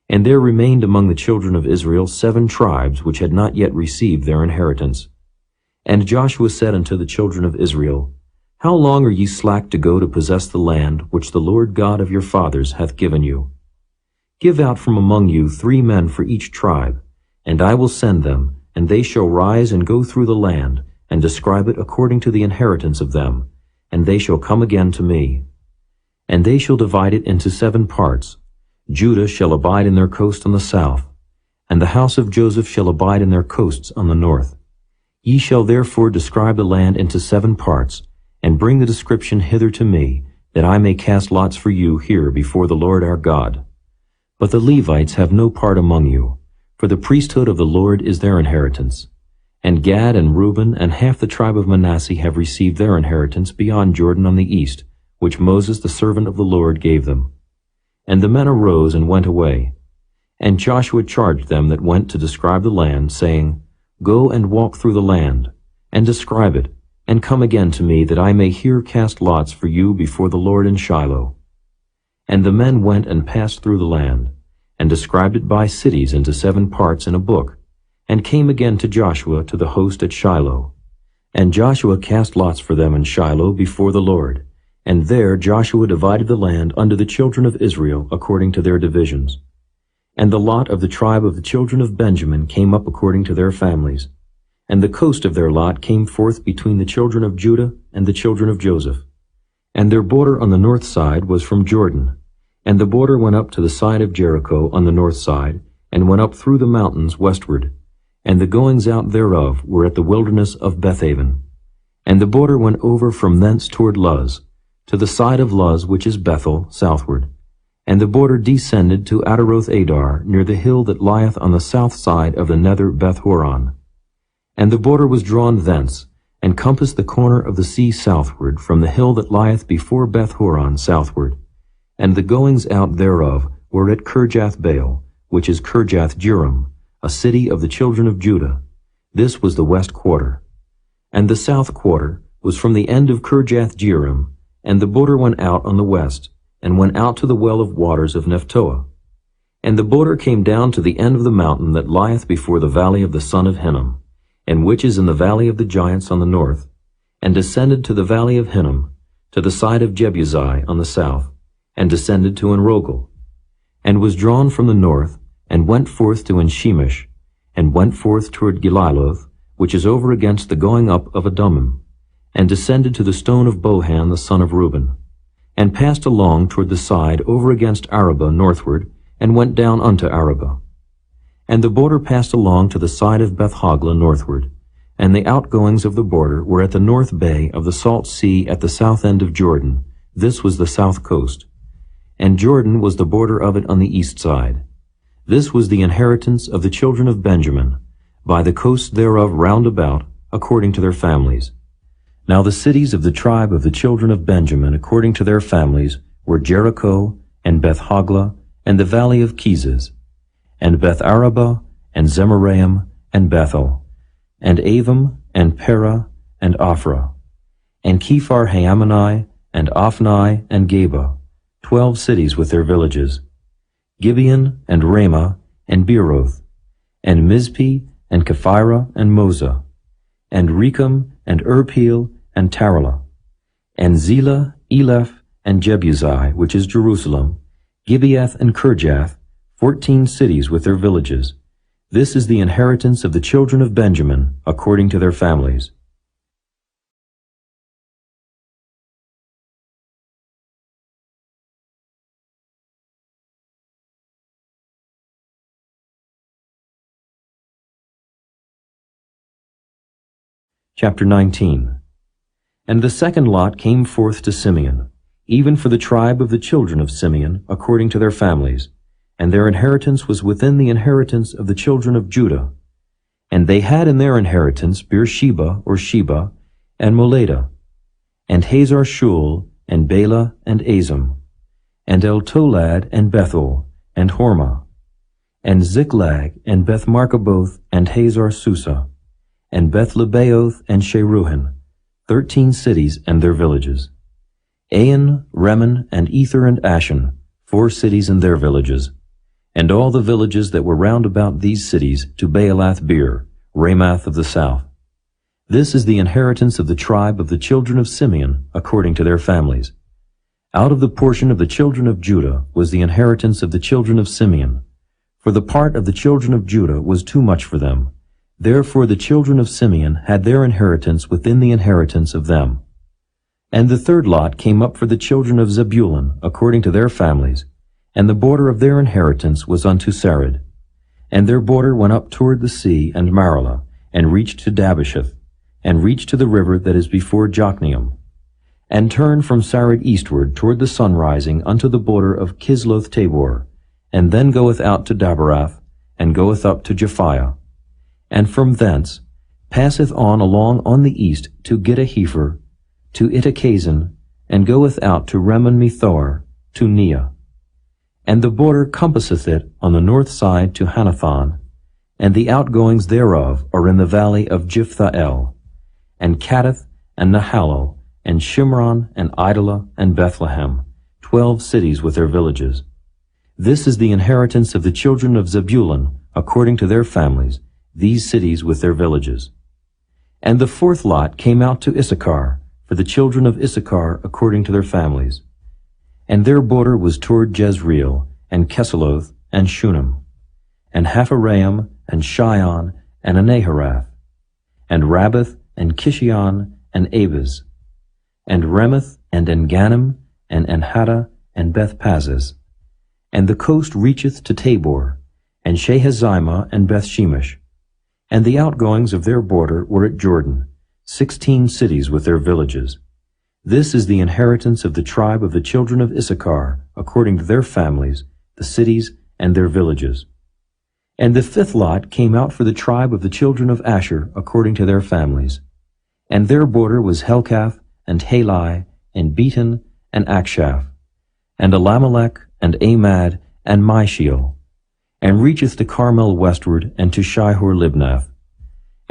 And there remained among the children of Israel 7 tribes which had not yet received their inheritance. And Joshua said unto the children of Israel, How long are ye slack to go to possess the land which the Lord God of your fathers hath given you? Give out from among you 3 men for each tribe, And I will send them, and they shall rise and go through the land, and describe it according to the inheritance of them, and they shall come again to me. And they shall divide it into 7 parts. Judah shall abide in their coast on the south, and the house of Joseph shall abide in their coasts on the north. Ye shall therefore describe the land into 7 parts, and bring the description hither to me, that I may cast lots for you here before the Lord our God. But the Levites have no part among you, for the priesthood of the Lord is their inheritance. And Gad and Reuben and half the tribe of Manasseh have received their inheritance beyond Jordan on the east, which Moses the servant of the Lord gave them. And the men arose and went away. And Joshua charged them that went to describe the land, saying, Go and walk through the land, and describe it, and come again to me, that I may here cast lots for you before the Lord in Shiloh. And the men went and passed through the land, and described it by cities into 7 parts in a book, and came again to Joshua to the host at Shiloh. And Joshua cast lots for them in Shiloh before the Lord, and there Joshua divided the land unto the children of Israel according to their divisions. And the lot of the tribe of the children of Benjamin came up according to their families, and the coast of their lot came forth between the children of Judah and the children of Joseph. And their border on the north side was from Jordan, and the border went up to the side of Jericho on the north side, and went up through the mountains westward, and the goings out thereof were at the wilderness of Bethaven. And the border went over from thence toward Luz, to the side of Luz, which is Bethel, southward. And the border descended to Ataroth Adar, near the hill that lieth on the south side of the nether Beth-horon. And the border was drawn thence, and compassed the corner of the sea southward, from the hill that lieth before Beth-horon southward. And the goings out thereof were at Kirjath-baal, which is Kirjath-jearim, a city of the children of Judah. This was the west quarter. And the south quarter was from the end of Kirjath-jearim, and the border went out on the west, and went out to the well of waters of Nephtoah. And the border came down to the end of the mountain that lieth before the valley of the son of Hinnom, and which is in the valley of the giants on the north, and descended to the valley of Hinnom, to the side of Jebusi on the south, and descended to Enrogel, and was drawn from the north, and went forth to Enshemish, and went forth toward Geliloth, which is over against the going up of Adummim, and descended to the stone of Bohan the son of Reuben, and passed along toward the side over against Arabah northward, and went down unto Arabah. And the border passed along to the side of Beth-hoglah northward, and the outgoings of the border were at the north bay of the salt sea at the south end of Jordan. This was the south coast. And Jordan was the border of it on the east side. This was the inheritance of the children of Benjamin, by the coasts thereof round about, according to their families. Now the cities of the tribe of the children of Benjamin, according to their families, were Jericho, and Beth-hoglah, and the valley of Kezes, and Beth-arabah, and Zemaraim, and Bethel, and Avim, and Perah, and Ophrah, and Kephar-Haamani, and Ophni, and Geba, 12 cities with their villages, Gibeon, and Ramah, and Beeroth, and Mizpeh, and Kephirah, and Moza, and Rechem, and Urpeel, and Taralah, and Zelah, Eleph, and Jebusi, which is Jerusalem, Gibeath, and Kirjath, 14 cities with their villages. This is the inheritance of the children of Benjamin, according to their families. Chapter 19. And the second lot came forth to Simeon, even for the tribe of the children of Simeon, according to their families, and their inheritance was within the inheritance of the children of Judah. And they had in their inheritance Beersheba, or Sheba, and Moladah, and Hazar-Shul, and Bela, and Azim, and El-Tolad, and Bethel, and Hormah, and Ziklag, and Beth-Markaboth, and Hazar-Susa, and Beth-Lebaoth, and Sheruhin, 13 cities and their villages. Ain, Remen, and Ether, and Ashan, 4 cities and their villages, and all the villages that were round about these cities to Baalath-beer, Ramath of the south. This is the inheritance of the tribe of the children of Simeon, according to their families. Out of the portion of the children of Judah was the inheritance of the children of Simeon, for the part of the children of Judah was too much for them. Therefore the children of Simeon had their inheritance within the inheritance of them. And the third lot came up for the children of Zebulun, according to their families, and the border of their inheritance was unto Sarid. And their border went up toward the sea and Maralah, and reached to Dabasheth, and reached to the river that is before Jokneam, and turned from Sarid eastward toward the sunrising unto the border of Kisloth Tabor, and then goeth out to Dabarath, and goeth up to Japhiah, and from thence passeth on along on the east to Gittahepher, to Ittachazin, and goeth out to Remon-Methor, to Neah. And the border compasseth it on the north side to Hanathon, and the outgoings thereof are in the valley of Jiphthahel, and Kaddeth, and Nahalal, and Shimron, and Idalah, and Bethlehem, 12 cities with their villages. This is the inheritance of the children of Zebulun, according to their families, these cities with their villages. And the fourth lot came out to Issachar, for the children of Issachar according to their families. And their border was toward Jezreel, and Kesuloth, and Shunem, and Hapharaim, and Shion, and Anaharath, and Rabbath, and Kishion, and Abez, and Remeth, and Engannim, and Enhatta, and Bethpazzez. And the coast reacheth to Tabor, and Shehazimah, and Bethshemesh. And the outgoings of their border were at Jordan, 16 cities with their villages. This is the inheritance of the tribe of the children of Issachar, according to their families, the cities and their villages. And the fifth lot came out for the tribe of the children of Asher, according to their families. And their border was Helkath, and Halai, and Beaton, and Akshaph, and Elimelech, and Amad, and Mishiel, and reacheth to Carmel westward, and to Shihor-Libnath,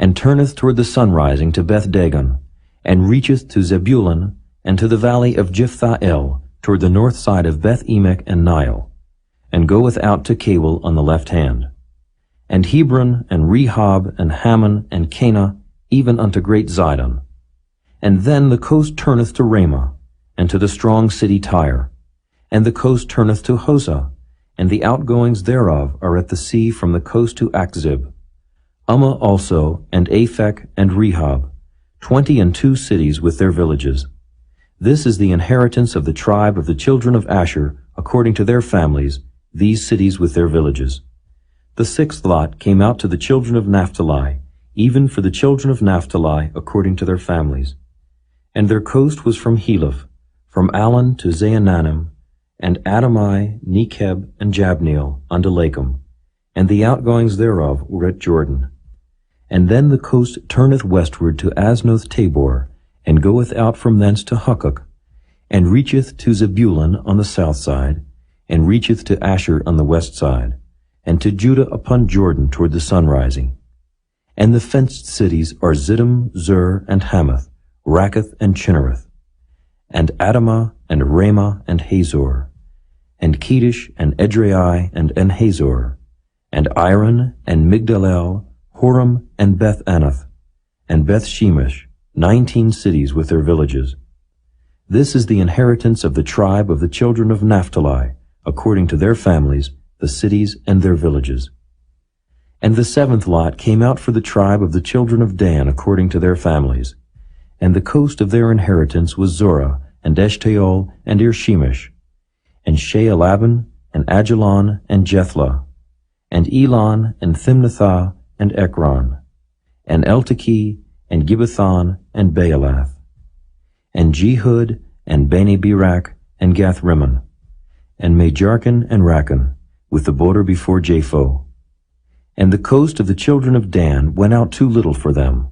and turneth toward the sunrising to Beth-Dagon, and reacheth to Zebulun, and to the valley of Jiphthahel, toward the north side of Beth-Emek and Nile, and goeth out to Cable on the left hand. And Hebron, and Rehob, and Hammon, and Cana, even unto great Zidon. And then the coast turneth to Ramah, and to the strong city Tyre, and the coast turneth to Hosah, and the outgoings thereof are at the sea from the coast to Achzib. Ummah also, and Aphek, and Rehob, 22 cities with their villages. This is the inheritance of the tribe of the children of Asher, according to their families, these cities with their villages. The sixth lot came out to the children of Naphtali, even for the children of Naphtali, according to their families. And their coast was from Heleph, from Allen to Zaanannim, and Adamai, Nekeb, and Jabneel, unto Lakum, and the outgoings thereof were at Jordan. And then the coast turneth westward to Aznoth Tabor, and goeth out from thence to Hukkok, and reacheth to Zebulun on the south side, and reacheth to Asher on the west side, and to Judah upon Jordan toward the sunrising. And the fenced cities are Ziddim, Zur, and Hamath, Rakkath, and Chinnereth, and Adamah, and Ramah, and Hazor, and Kedesh, and Edrei, and Enhazor, and Iron, and Migdalel, Horam, and Beth-Anath, and Beth-Shemesh, 19 cities with their villages. This is the inheritance of the tribe of the children of Naphtali, according to their families, the cities and their villages. And the seventh lot came out for the tribe of the children of Dan, according to their families. And the coast of their inheritance was Zorah, and Eshtaol, and Irshemesh, and Shealaban, and Ajalon, and Jethlah, and Elon, and Thimnathah, and Ekron, and Eltekeh, and Gibbethon, and Baalath, and Jehud, and Beni Berak, and Gath-Rimmon, and Majarkan, and Rakan, with the border before Japho. And the coast of the children of Dan went out too little for them.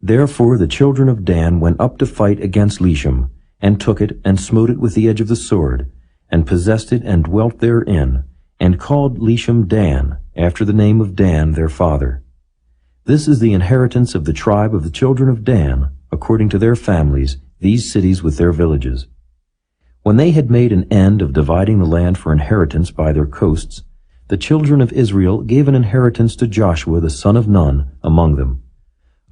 Therefore the children of Dan went up to fight against Leshem, and took it, and smote it with the edge of the sword, and possessed it, and dwelt therein, and called Leshem Dan, after the name of Dan their father. This is the inheritance of the tribe of the children of Dan, according to their families, these cities with their villages. When they had made an end of dividing the land for inheritance by their coasts, the children of Israel gave an inheritance to Joshua the son of Nun among them.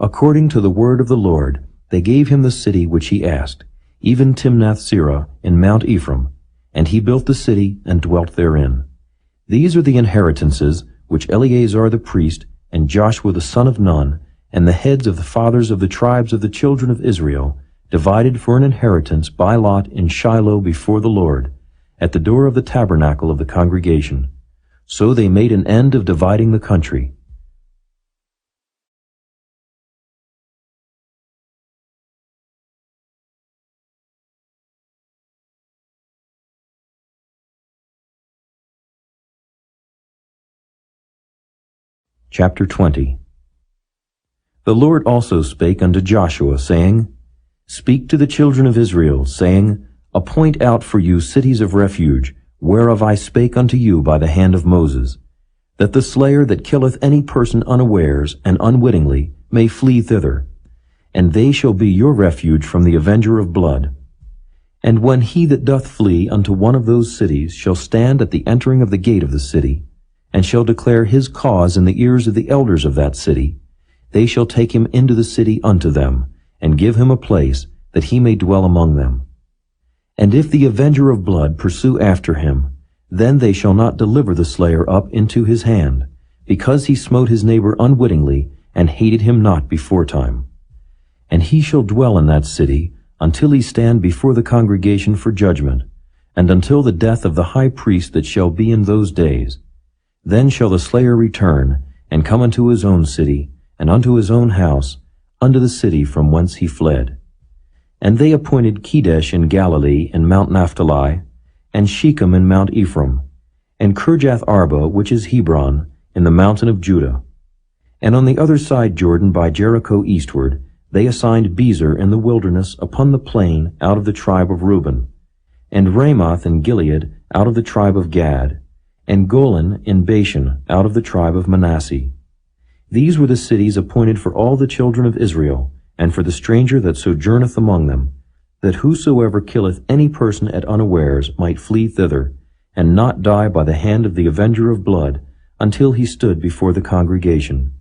According to the word of the Lord, they gave him the city which he asked, even Timnath-Serah in Mount Ephraim, and he built the city and dwelt therein. These are the inheritances which Eleazar the priest, and Joshua the son of Nun, and the heads of the fathers of the tribes of the children of Israel, divided for an inheritance by lot in Shiloh before the Lord, at the door of the tabernacle of the congregation. So they made an end of dividing the country. Chapter 20. The Lord also spake unto Joshua, saying, Speak to the children of Israel, saying, Appoint out for you cities of refuge, whereof I spake unto you by the hand of Moses, that the slayer that killeth any person unawares and unwittingly may flee thither, and they shall be your refuge from the avenger of blood. And when he that doth flee unto one of those cities shall stand at the entering of the gate of the city, and shall declare his cause in the ears of the elders of that city, they shall take him into the city unto them, and give him a place, that he may dwell among them. And if the avenger of blood pursue after him, then they shall not deliver the slayer up into his hand, because he smote his neighbor unwittingly, and hated him not beforetime. And he shall dwell in that city, until he stand before the congregation for judgment, and until the death of the high priest that shall be in those days. Then shall the slayer return, and come unto his own city, and unto his own house, unto the city from whence he fled. And they appointed Kedesh in Galilee in Mount Naphtali, and Shechem in Mount Ephraim, and Kirjath Arba, which is Hebron, in the mountain of Judah. And on the other side Jordan by Jericho eastward, they assigned Bezer in the wilderness upon the plain out of the tribe of Reuben, and Ramoth in Gilead out of the tribe of Gad, and Golan in Bashan out of the tribe of Manasseh. These were the cities appointed for all the children of Israel, and for the stranger that sojourneth among them, that whosoever killeth any person at unawares might flee thither, and not die by the hand of the avenger of blood, until he stood before the congregation.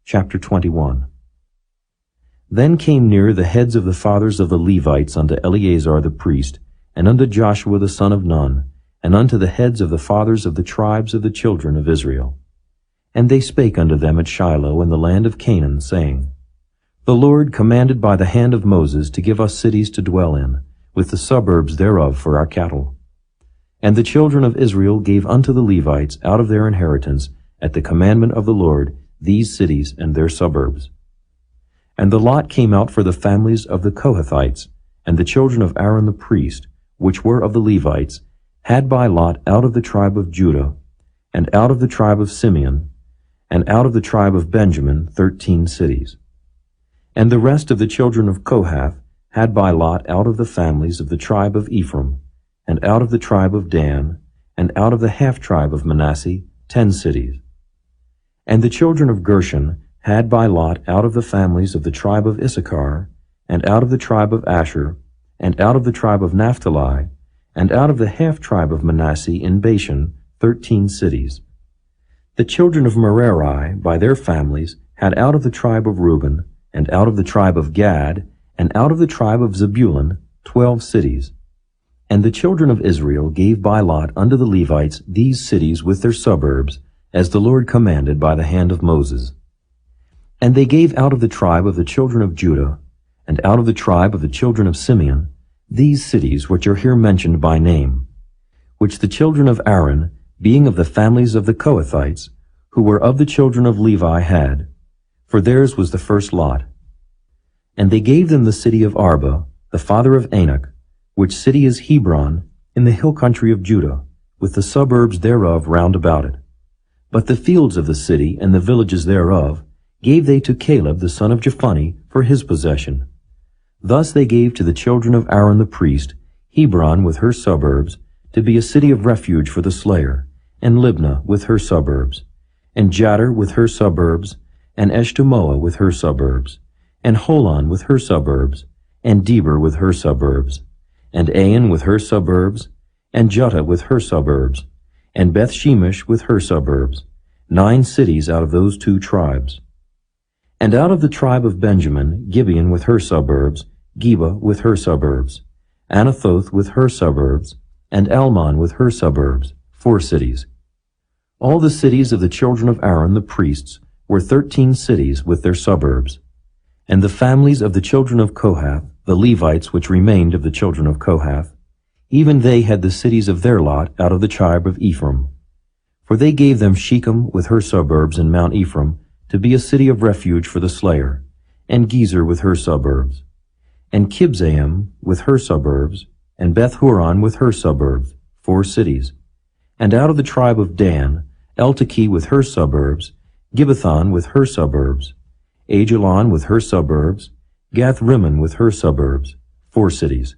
Chapter 21. Then came near the heads of the fathers of the Levites unto Eleazar the priest, and unto Joshua the son of Nun, and unto the heads of the fathers of the tribes of the children of Israel. And they spake unto them at Shiloh in the land of Canaan, saying, The Lord commanded by the hand of Moses to give us cities to dwell in, with the suburbs thereof for our cattle. And the children of Israel gave unto the Levites out of their inheritance, at the commandment of the Lord, these cities and their suburbs. And the lot came out for the families of the Kohathites, and the children of Aaron the priest, which were of the Levites, had by lot out of the tribe of Judah, and out of the tribe of Simeon, and out of the tribe of Benjamin 13 cities. And the rest of the children of Kohath had by lot out of the families of the tribe of Ephraim, and out of the tribe of Dan, and out of the half-tribe of Manasseh 10 cities. And the children of Gershon had by lot out of the families of the tribe of Issachar, and out of the tribe of Asher, and out of the tribe of Naphtali, and out of the half-tribe of Manasseh in Bashan 13 cities. The children of Merari by their families had out of the tribe of Reuben, and out of the tribe of Gad, and out of the tribe of Zebulun 12 cities. And the children of Israel gave by lot unto the Levites these cities with their suburbs, as the Lord commanded by the hand of Moses. And they gave out of the tribe of the children of Judah, and out of the tribe of the children of Simeon, these cities which are here mentioned by name, which the children of Aaron, being of the families of the Kohathites, who were of the children of Levi, had, for theirs was the first lot. And they gave them the city of Arba, the father of Anak, which city is Hebron, in the hill country of Judah, with the suburbs thereof round about it. But the fields of the city and the villages thereof gave they to Caleb the son of Jephunneh for his possession. Thus they gave to the children of Aaron the priest Hebron with her suburbs, to be a city of refuge for the slayer, and Libnah with her suburbs, and Jattir with her suburbs, and Eshtemoa with her suburbs, and Holon with her suburbs, and Deber with her suburbs, and Ain with her suburbs, and Juttah with her suburbs, and Beth Shemesh with her suburbs, 9 cities out of those 2 tribes. And out of the tribe of Benjamin, Gibeon with her suburbs, Geba with her suburbs, Anathoth with her suburbs, and Almon with her suburbs, 4 cities. All the cities of the children of Aaron the priests were 13 cities with their suburbs. And the families of the children of Kohath, the Levites which remained of the children of Kohath, even they had the cities of their lot out of the tribe of Ephraim. For they gave them Shechem with her suburbs in Mount Ephraim to be a city of refuge for the slayer, and Gezer with her suburbs, and Kibzaim with her suburbs, and Beth-horon with her suburbs, 4 cities. And out of the tribe of Dan, Eltekeh with her suburbs, Gibbethon with her suburbs, Ajalon with her suburbs, Gath-rimmon with her suburbs, 4 cities.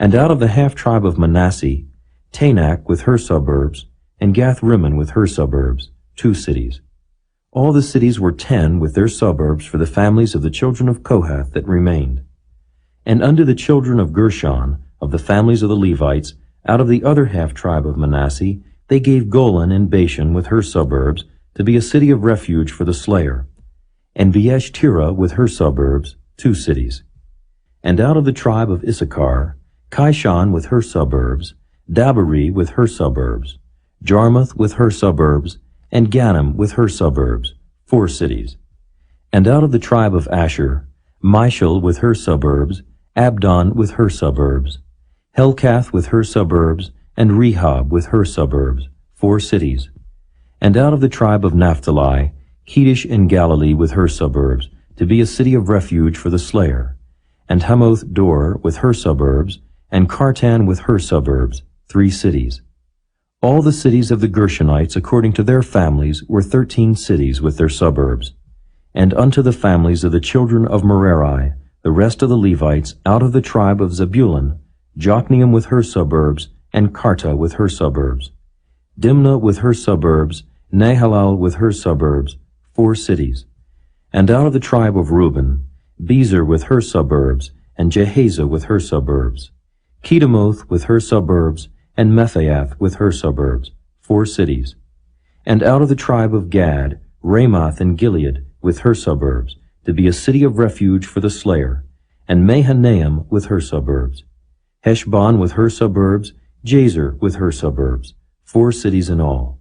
And out of the half-tribe of Manasseh, Tanakh with her suburbs, and Gath-rimmon with her suburbs, 2 cities. All the cities were 10 with their suburbs for the families of the children of Kohath that remained. And unto the children of Gershon, of the families of the Levites, out of the other half-tribe of Manasseh, they gave Golan and Bashan with her suburbs to be a city of refuge for the slayer, and Beeshtira with her suburbs, 2 cities. And out of the tribe of Issachar, Kishon with her suburbs, Dabari with her suburbs, Jarmuth with her suburbs, and Ganim with her suburbs, 4 cities. And out of the tribe of Asher, Mishal with her suburbs, Abdon with her suburbs, Helkath with her suburbs, and Rehob with her suburbs, 4 cities. And out of the tribe of Naphtali, Kedesh in Galilee with her suburbs, to be a city of refuge for the slayer, and Hamoth Dor with her suburbs, and Kartan with her suburbs, 3 cities. All the cities of the Gershonites according to their families were 13 cities with their suburbs. And unto the families of the children of Merari, the rest of the Levites, out of the tribe of Zebulun, Jokneam with her suburbs, and Karta with her suburbs, Dimnah with her suburbs, Nahalal with her suburbs, 4 cities. And out of the tribe of Reuben, Bezer with her suburbs, and Jehaza with her suburbs, Kedemoth with her suburbs, and Mephiath with her suburbs, 4 cities. And out of the tribe of Gad, Ramoth and Gilead with her suburbs, to be a city of refuge for the slayer, and Mahanaim with her suburbs, Heshbon with her suburbs, Jazer with her suburbs, 4 cities in all.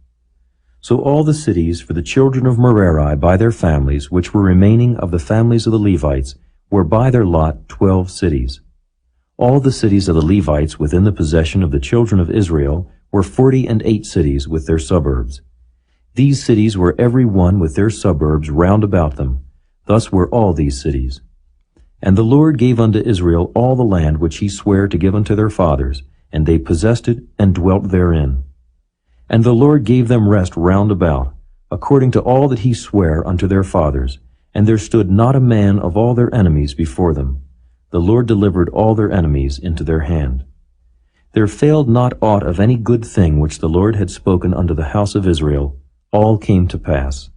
So all the cities for the children of Merari by their families, which were remaining of the families of the Levites, were by their lot 12 cities. All the cities of the Levites within the possession of the children of Israel were 48 cities with their suburbs. These cities were every one with their suburbs round about them. Thus were all these cities. And the Lord gave unto Israel all the land which he sware to give unto their fathers, and they possessed it and dwelt therein. And the Lord gave them rest round about, according to all that he sware unto their fathers, and there stood not a man of all their enemies before them. The Lord delivered all their enemies into their hand. There failed not aught of any good thing which the Lord had spoken unto the house of Israel. All came to pass.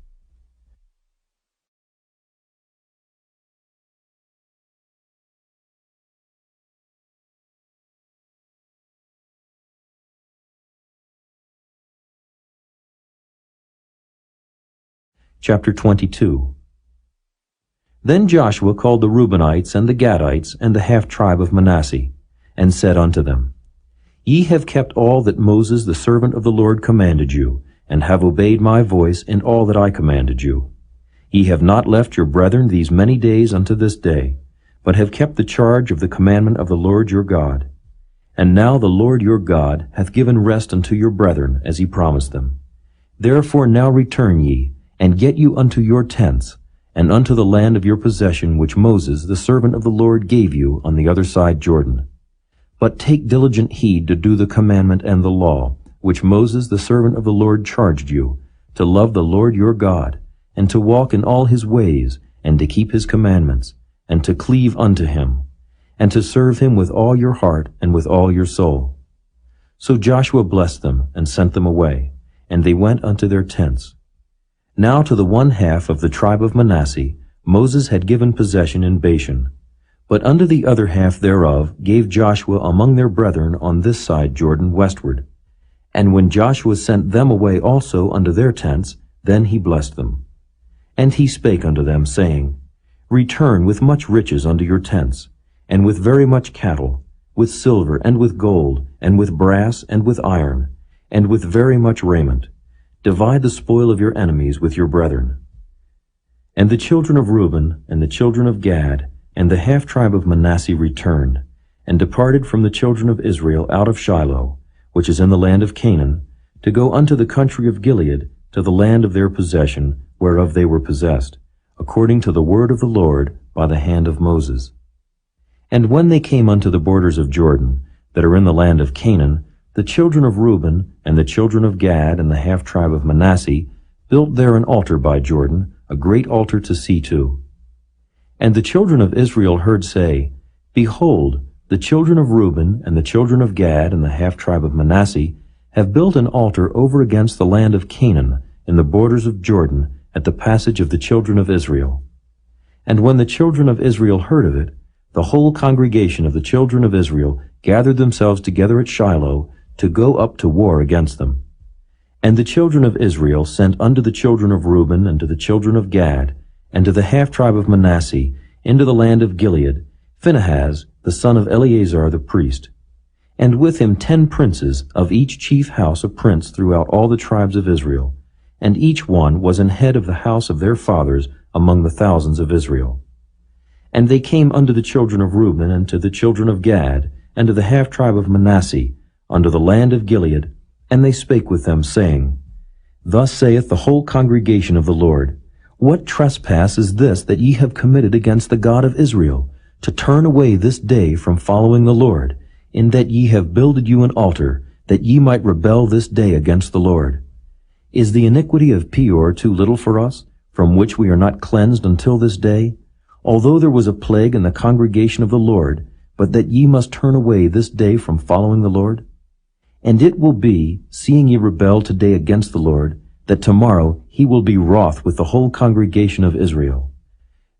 Chapter 22. Then Joshua called the Reubenites and the Gadites and the half-tribe of Manasseh, and said unto them, Ye have kept all that Moses the servant of the Lord commanded you, and have obeyed my voice in all that I commanded you. Ye have not left your brethren these many days unto this day, but have kept the charge of the commandment of the Lord your God. And now the Lord your God hath given rest unto your brethren, as he promised them. Therefore now return ye, and get you unto your tents, and unto the land of your possession which Moses the servant of the Lord gave you on the other side Jordan. But take diligent heed to do the commandment and the law, which Moses the servant of the Lord charged you, to love the Lord your God, and to walk in all his ways, and to keep his commandments, and to cleave unto him, and to serve him with all your heart and with all your soul. So Joshua blessed them, and sent them away, and they went unto their tents. Now to the one half of the tribe of Manasseh Moses had given possession in Bashan, but unto the other half thereof gave Joshua among their brethren on this side Jordan westward. And when Joshua sent them away also unto their tents, Then he blessed them. And he spake unto them, saying, Return with much riches unto your tents, and with very much cattle, with silver, and with gold, and with brass, and with iron, and with very much raiment. Divide the spoil of your enemies with your brethren. And the children of Reuben, and the children of Gad, and the half-tribe of Manasseh returned, and departed from the children of Israel out of Shiloh, which is in the land of Canaan, to go unto the country of Gilead, to the land of their possession, whereof they were possessed, according to the word of the Lord by the hand of Moses. And when they came unto the borders of Jordan, that are in the land of Canaan, the children of Reuben, and the children of Gad, and the half-tribe of Manasseh, built there an altar by Jordan, a great altar to see to. And the children of Israel heard say, Behold, the children of Reuben, and the children of Gad, and the half-tribe of Manasseh, have built an altar over against the land of Canaan, in the borders of Jordan, at the passage of the children of Israel. And when the children of Israel heard of it, the whole congregation of the children of Israel gathered themselves together at Shiloh to go up to war against them. And the children of Israel sent unto the children of Reuben, and to the children of Gad, and to the half-tribe of Manasseh, into the land of Gilead, Phinehas, the son of Eleazar the priest, and with him 10 princes, of each chief house a prince throughout all the tribes of Israel, and each one was an head of the house of their fathers among the thousands of Israel. And they came unto the children of Reuben, and to the children of Gad, and to the half-tribe of Manasseh, unto the land of Gilead, and they spake with them, saying, Thus saith the whole congregation of the Lord, What trespass is this that ye have committed against the God of Israel, to turn away this day from following the Lord, in that ye have builded you an altar, that ye might rebel this day against the Lord? Is the iniquity of Peor too little for us, from which we are not cleansed until this day? Although there was a plague in the congregation of the Lord, but that ye must turn away this day from following the Lord? And it will be, seeing ye rebel today against the Lord, that tomorrow he will be wroth with the whole congregation of Israel.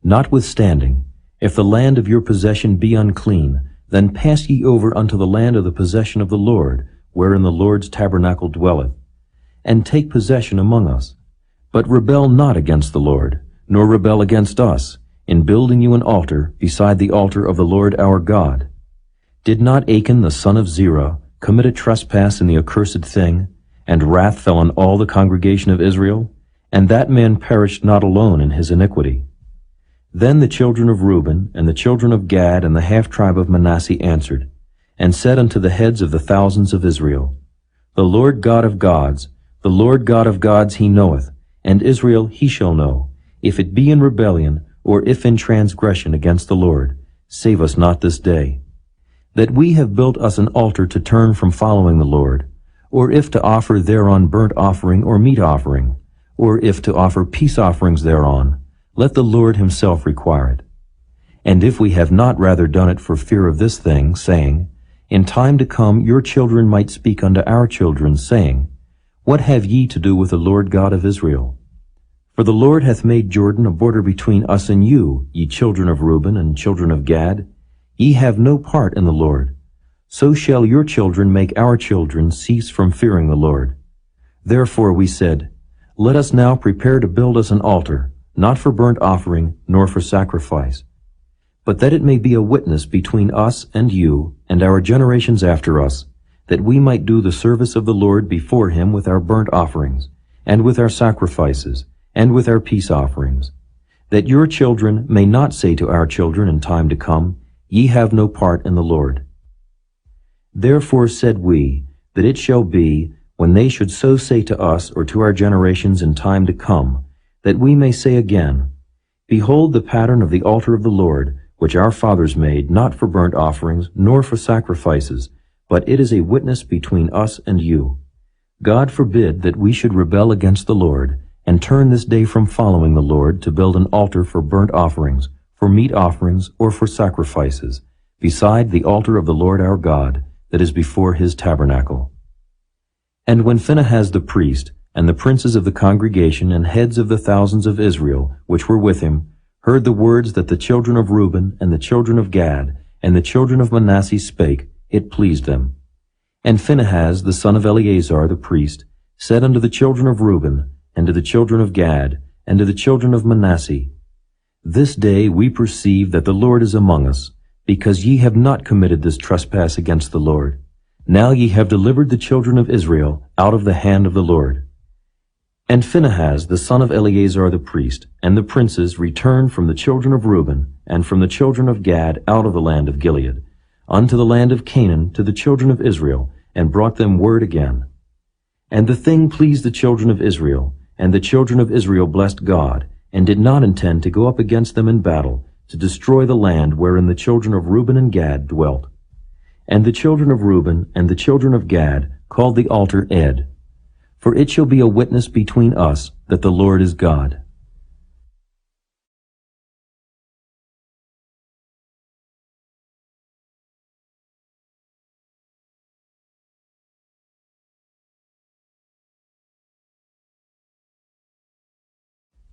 Notwithstanding, if the land of your possession be unclean, then pass ye over unto the land of the possession of the Lord, wherein the Lord's tabernacle dwelleth, and take possession among us. But rebel not against the Lord, nor rebel against us, in building you an altar beside the altar of the Lord our God. Did not Achan the son of Zerah commit a trespass in the accursed thing, and wrath fell on all the congregation of Israel? And that man perished not alone in his iniquity. Then the children of Reuben, and the children of Gad, and the half-tribe of Manasseh answered, and said unto the heads of the thousands of Israel, The Lord God of gods, the Lord God of gods he knoweth, and Israel he shall know, if it be in rebellion, or if in transgression against the Lord. Save us not this day. That we have built us an altar to turn from following the Lord, or if to offer thereon burnt offering or meat offering, or if to offer peace offerings thereon, let the Lord himself require it. And if we have not rather done it for fear of this thing, saying, In time to come your children might speak unto our children, saying, What have ye to do with the Lord God of Israel? For the Lord hath made Jordan a border between us and you, ye children of Reuben and children of Gad. Ye have no part in the Lord. So shall your children make our children cease from fearing the Lord. Therefore we said, Let us now prepare to build us an altar, not for burnt offering, nor for sacrifice, but that it may be a witness between us and you, and our generations after us, that we might do the service of the Lord before him with our burnt offerings, and with our sacrifices, and with our peace offerings, that your children may not say to our children in time to come, Ye have no part in the Lord. Therefore said we, that it shall be, when they should so say to us or to our generations in time to come, that we may say again, Behold the pattern of the altar of the Lord, which our fathers made, not for burnt offerings, nor for sacrifices, but it is a witness between us and you. God forbid that we should rebel against the Lord, and turn this day from following the Lord to build an altar for burnt offerings, for meat offerings, or for sacrifices, beside the altar of the Lord our God, that is before his tabernacle. And when Phinehas the priest, and the princes of the congregation and heads of the thousands of Israel, which were with him, heard the words that the children of Reuben, and the children of Gad, and the children of Manasseh spake, it pleased them. And Phinehas the son of Eleazar the priest said unto the children of Reuben, and to the children of Gad, and to the children of Manasseh. This day we perceive that the Lord is among us, because ye have not committed this trespass against the Lord. Now ye have delivered the children of Israel out of the hand of the Lord. And Phinehas the son of Eleazar the priest, and the princes returned from the children of Reuben, and from the children of Gad out of the land of Gilead, unto the land of Canaan to the children of Israel, and brought them word again. And the thing pleased the children of Israel, and the children of Israel blessed God, and did not intend to go up against them in battle, to destroy the land wherein the children of Reuben and Gad dwelt. And the children of Reuben and the children of Gad called the altar Ed, for it shall be a witness between us that the Lord is God.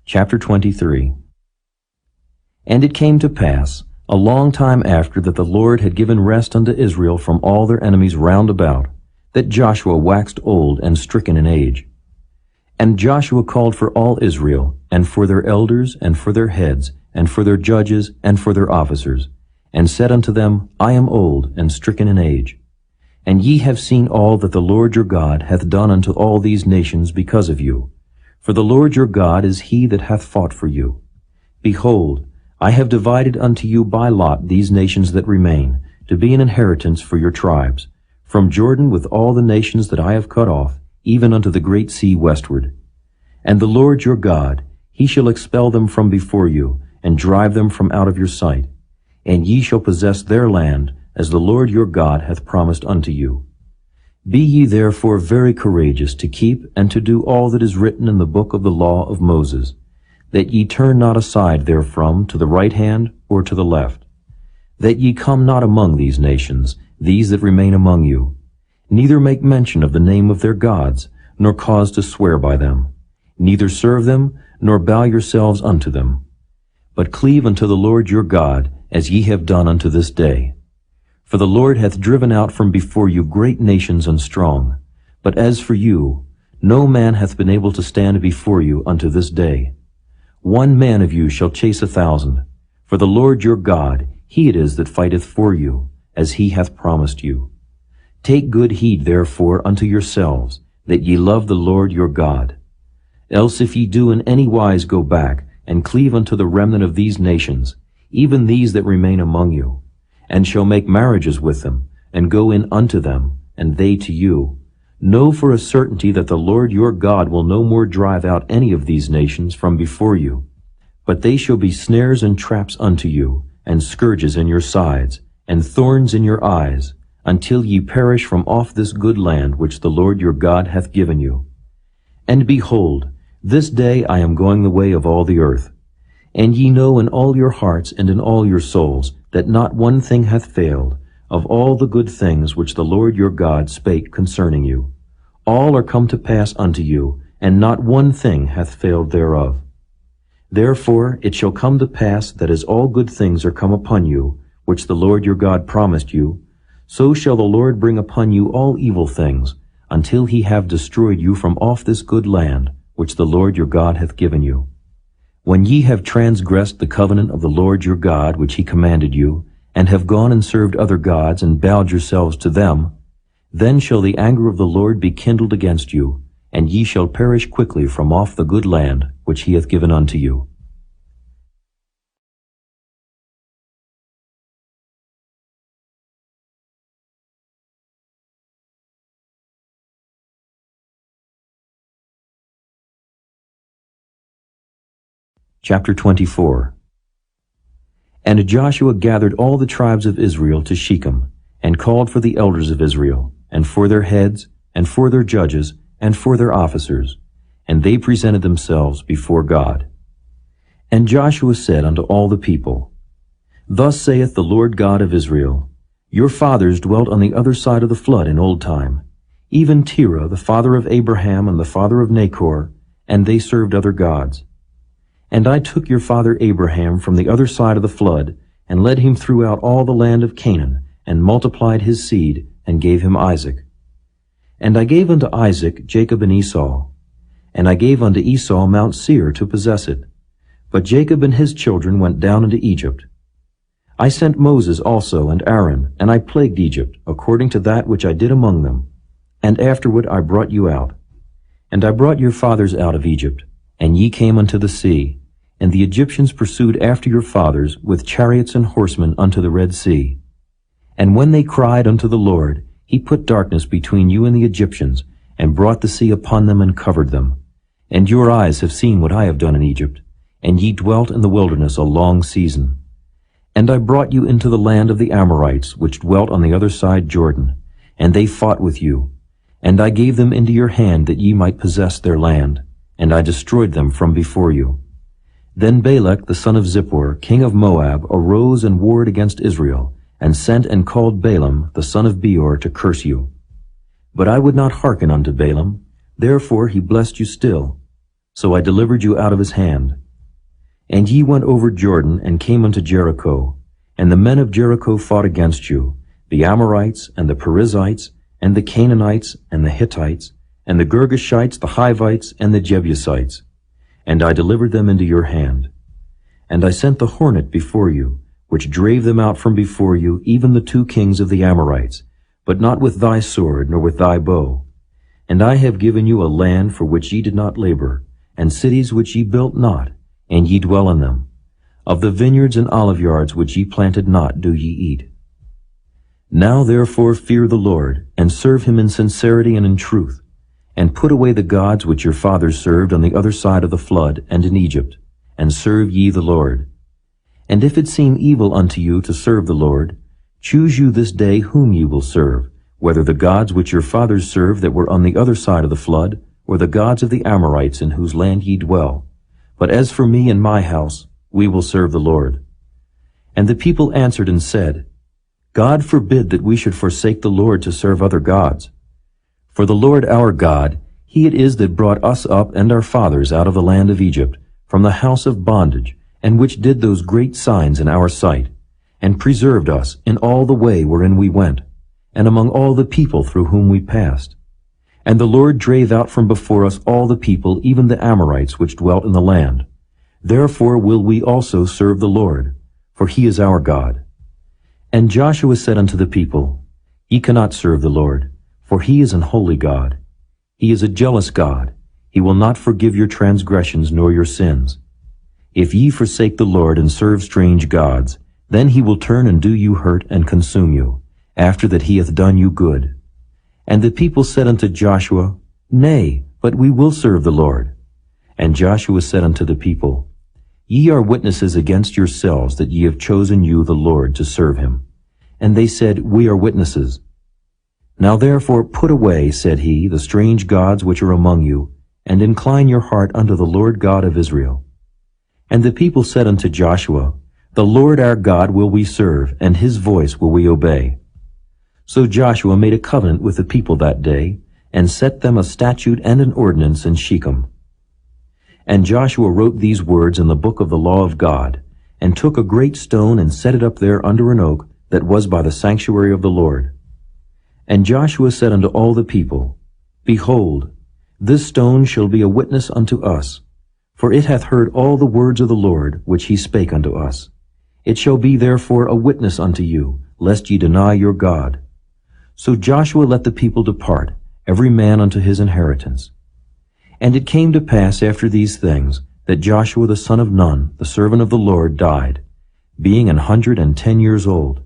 Chapter 23. And it came to pass, a long time after that the Lord had given rest unto Israel from all their enemies round about, that Joshua waxed old and stricken in age. And Joshua called for all Israel, and for their elders, and for their heads, and for their judges, and for their officers, and said unto them, I am old and stricken in age. And ye have seen all that the Lord your God hath done unto all these nations because of you. For the Lord your God is he that hath fought for you. Behold, I have divided unto you by lot these nations that remain, to be an inheritance for your tribes, from Jordan with all the nations that I have cut off, even unto the great sea westward. And the Lord your God, he shall expel them from before you, and drive them from out of your sight. And ye shall possess their land, as the Lord your God hath promised unto you. Be ye therefore very courageous to keep and to do all that is written in the book of the law of Moses, that ye turn not aside therefrom to the right hand or to the left, that ye come not among these nations, these that remain among you, neither make mention of the name of their gods, nor cause to swear by them, neither serve them, nor bow yourselves unto them, but cleave unto the Lord your God, as ye have done unto this day. For the Lord hath driven out from before you great nations and strong. But as for you, no man hath been able to stand before you unto this day. 1 man of you shall chase 1,000. For the Lord your God, he it is that fighteth for you, as he hath promised you. Take good heed therefore unto yourselves, that ye love the Lord your God. Else if ye do in any wise go back, and cleave unto the remnant of these nations, even these that remain among you, and shall make marriages with them, and go in unto them, and they to you, know for a certainty that the Lord your God will no more drive out any of these nations from before you, but they shall be snares and traps unto you, and scourges in your sides, and thorns in your eyes, until ye perish from off this good land which the Lord your God hath given you. And behold, this day I am going the way of all the earth. And ye know in all your hearts and in all your souls that not one thing hath failed, of all the good things which the Lord your God spake concerning you. All are come to pass unto you, and not one thing hath failed thereof. Therefore it shall come to pass that as all good things are come upon you, which the Lord your God promised you, so shall the Lord bring upon you all evil things, until he have destroyed you from off this good land, which the Lord your God hath given you. When ye have transgressed the covenant of the Lord your God which he commanded you, and have gone and served other gods and bowed yourselves to them, then shall the anger of the Lord be kindled against you, and ye shall perish quickly from off the good land which he hath given unto you. Chapter 24. And Joshua gathered all the tribes of Israel to Shechem, and called for the elders of Israel, and for their heads, and for their judges, and for their officers, and they presented themselves before God. And Joshua said unto all the people, Thus saith the Lord God of Israel, Your fathers dwelt on the other side of the flood in old time, even Terah, the father of Abraham and the father of Nachor, and they served other gods. And I took your father Abraham from the other side of the flood, and led him throughout all the land of Canaan, and multiplied his seed, and gave him Isaac. And I gave unto Isaac Jacob and Esau. and I gave unto Esau Mount Seir to possess it. But Jacob and his children went down into Egypt. I sent Moses also and Aaron, and I plagued Egypt, according to that which I did among them. And afterward I brought you out. And I brought your fathers out of Egypt, and ye came unto the sea, and the Egyptians pursued after your fathers with chariots and horsemen unto the Red Sea. And when they cried unto the Lord, he put darkness between you and the Egyptians, and brought the sea upon them and covered them. And your eyes have seen what I have done in Egypt, and ye dwelt in the wilderness a long season. And I brought you into the land of the Amorites, which dwelt on the other side Jordan, and they fought with you. And I gave them into your hand that ye might possess their land, and I destroyed them from before you. Then Balak the son of Zippor, king of Moab, arose and warred against Israel, and sent and called Balaam the son of Beor to curse you. But I would not hearken unto Balaam, therefore he blessed you still. So I delivered you out of his hand. And ye went over Jordan, and came unto Jericho. And the men of Jericho fought against you, the Amorites, and the Perizzites, and the Canaanites, and the Hittites, and the Girgashites, the Hivites, and the Jebusites. And I delivered them into your hand. And I sent the hornet before you, which drave them out from before you, even the 2 kings of the Amorites, but not with thy sword, nor with thy bow. And I have given you a land for which ye did not labor, and cities which ye built not, and ye dwell in them. Of the vineyards and oliveyards which ye planted not do ye eat. Now therefore fear the Lord, and serve him in sincerity and in truth, and put away the gods which your fathers served on the other side of the flood and in Egypt, and serve ye the Lord. And if it seem evil unto you to serve the Lord, choose you this day whom ye will serve, whether the gods which your fathers served that were on the other side of the flood, or the gods of the Amorites in whose land ye dwell. But as for me and my house, we will serve the Lord. And the people answered and said, God forbid that we should forsake the Lord to serve other gods. For the Lord our God, he it is that brought us up and our fathers out of the land of Egypt, from the house of bondage, and which did those great signs in our sight, and preserved us in all the way wherein we went, and among all the people through whom we passed. And the Lord drave out from before us all the people, even the Amorites which dwelt in the land. Therefore will we also serve the Lord, for he is our God. And Joshua said unto the people, Ye cannot serve the Lord, for he is an holy God. He is a jealous God. He will not forgive your transgressions nor your sins. If ye forsake the Lord and serve strange gods, then he will turn and do you hurt and consume you, after that he hath done you good. And the people said unto Joshua, Nay, but we will serve the Lord. And Joshua said unto the people, Ye are witnesses against yourselves that ye have chosen you the Lord to serve him. And they said, We are witnesses. Now therefore put away, said he, the strange gods which are among you, and incline your heart unto the Lord God of Israel. And the people said unto Joshua, The Lord our God will we serve, and his voice will we obey. So Joshua made a covenant with the people that day, and set them a statute and an ordinance in Shechem. And Joshua wrote these words in the book of the law of God, and took a great stone and set it up there under an oak that was by the sanctuary of the Lord. And Joshua said unto all the people, Behold, this stone shall be a witness unto us, for it hath heard all the words of the Lord which he spake unto us. It shall be therefore a witness unto you, lest ye deny your God. So Joshua let the people depart, every man unto his inheritance. And it came to pass after these things, that Joshua the son of Nun, the servant of the Lord, died, being 110 years old.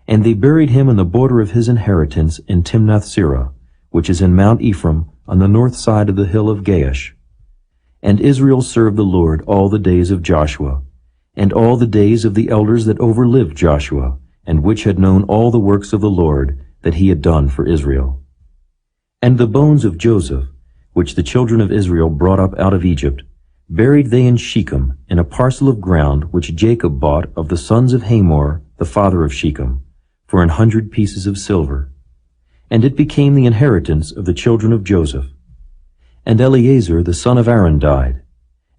And they buried him in the border of his inheritance in Timnath-serah, which is in Mount Ephraim, on the north side of the hill of Gaash. And Israel served the Lord all the days of Joshua, and all the days of the elders that overlived Joshua, and which had known all the works of the Lord that he had done for Israel. And the bones of Joseph, which the children of Israel brought up out of Egypt, buried they in Shechem, in a parcel of ground which Jacob bought of the sons of Hamor, the father of Shechem, for 100 pieces of silver. And it became the inheritance of the children of Joseph. And Eleazar the son of Aaron died,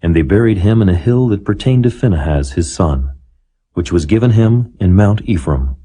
and they buried him in a hill that pertained to Phinehas his son, which was given him in Mount Ephraim.